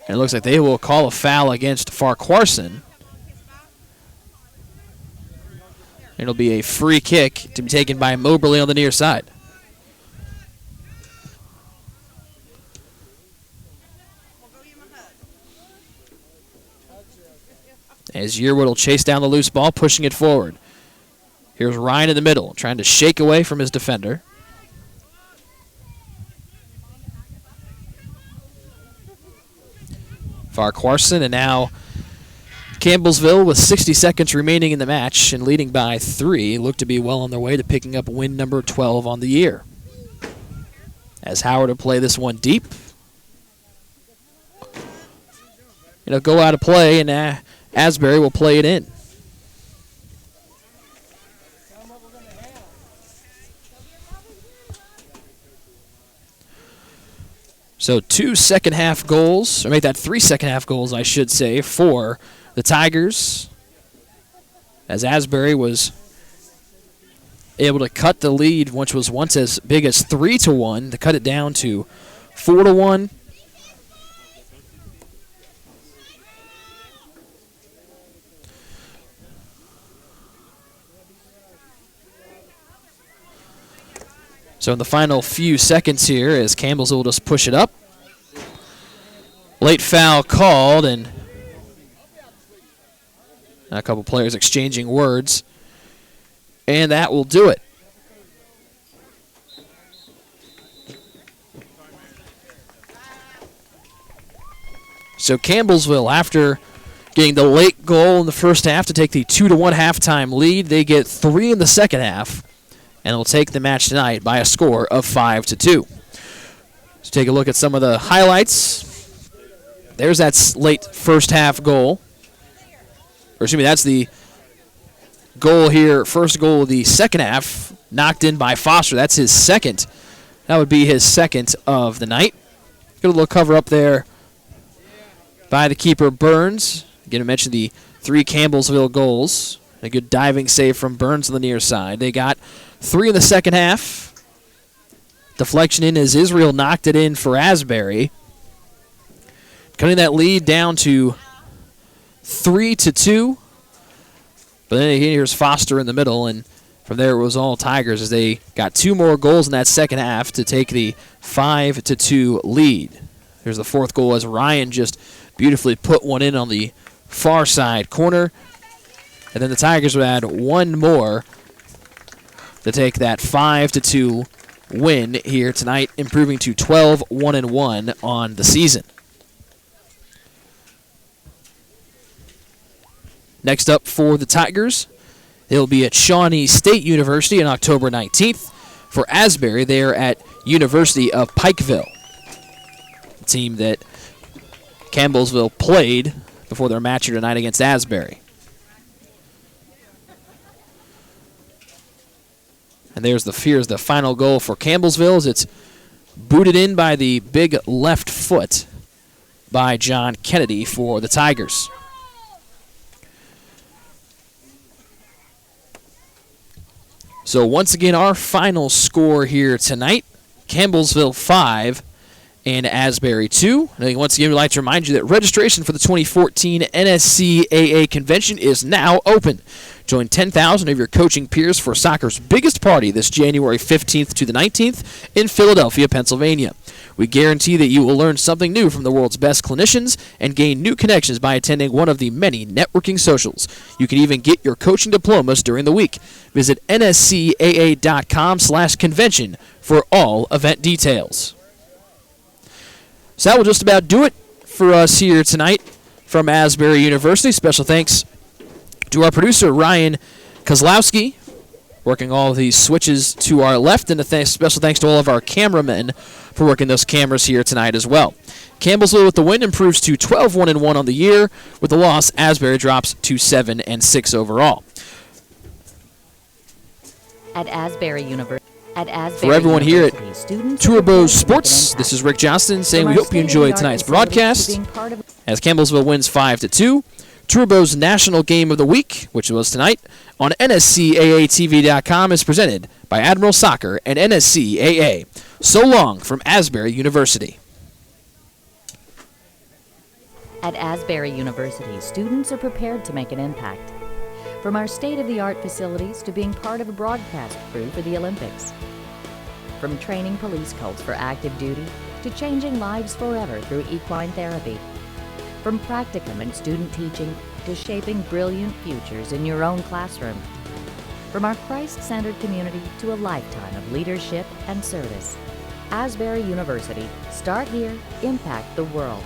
And it looks like they will call a foul against Farquharson. It'll be a free kick to be taken by Moberly on the near side. As Yearwood will chase down the loose ball, pushing it forward. Here's Ryan in the middle, trying to shake away from his defender. Farquharson, and now Campbellsville with 60 seconds remaining in the match and leading by 3, look to be well on their way to picking up win number 12 on the year. As Howard will play this one deep. It'll go out of play, and Asbury will play it in. So 2 second-half goals, or make that 3 second-half goals, I should say, for the Tigers, as Asbury was able to cut the lead, which was once as big as 3-1, to cut it down to 4-1. So in the final few seconds here, as Campbellsville will just push it up. Late foul called, and a couple players exchanging words. And that will do it. So Campbellsville, after getting the late goal in the first half to take the 2-1 halftime lead, they get 3 in the second half. And will take the match tonight by a score of 5-2. Let's take a look at some of the highlights. There's that late first half goal. Or excuse me, that's the goal here, first goal of the second half, knocked in by Foster. That's his second. That would be his second of the night. Good little cover up there by the keeper, Burns. Again, I mentioned the 3 Campbellsville goals. A good diving save from Burns on the near side. They got 3 in the second half. Deflection in as Israel knocked it in for Asbury. Cutting that lead down to 3-2. But then here's Foster in the middle, and from there it was all Tigers as they got 2 more goals in that second half to take the 5-2 lead. Here's the 4th goal as Ryan just beautifully put one in on the far side corner. And then the Tigers would add 1 more to take that 5-2 win here tonight, improving to 12-1-1 on the season. Next up for the Tigers, they'll be at Shawnee State University on October 19th. For Asbury, they are at University of Pikeville, the team that Campbellsville played before their match here tonight against Asbury. And here's the final goal for Campbellsville as it's booted in by the big left foot by John Kennedy for the Tigers. So once again, our final score here tonight, Campbellsville 5 and Asbury 2. And once again, we'd like to remind you that registration for the 2014 NSCAA Convention is now open. Join 10,000 of your coaching peers for soccer's biggest party this January 15th to the 19th in Philadelphia, Pennsylvania. We guarantee that you will learn something new from the world's best clinicians and gain new connections by attending one of the many networking socials. You can even get your coaching diplomas during the week. Visit nscaa.com/convention for all event details. So that will just about do it for us here tonight from Asbury University. Special thanks to our producer, Ryan Kozlowski, working all of these switches to our left, and special thanks to all of our cameramen for working those cameras here tonight as well. Campbellsville with the win improves to 12-1-1 on the year. With the loss, Asbury drops to 7-6 overall. At Asbury University. For everyone here at Turbo Sports, this is Rick Johnston saying we hope you enjoyed tonight's broadcast as Campbellsville wins 5-2. Turbo's National Game of the Week, which was tonight, on NSCAATV.com is presented by Admiral Soccer and NSCAA. So long from Asbury University. At Asbury University, students are prepared to make an impact. From our state-of-the-art facilities to being part of a broadcast crew for the Olympics. From training police colts for active duty to changing lives forever through equine therapy. From practicum and student teaching to shaping brilliant futures in your own classroom. From our Christ-centered community to a lifetime of leadership and service. Asbury University. Start here, impact the world.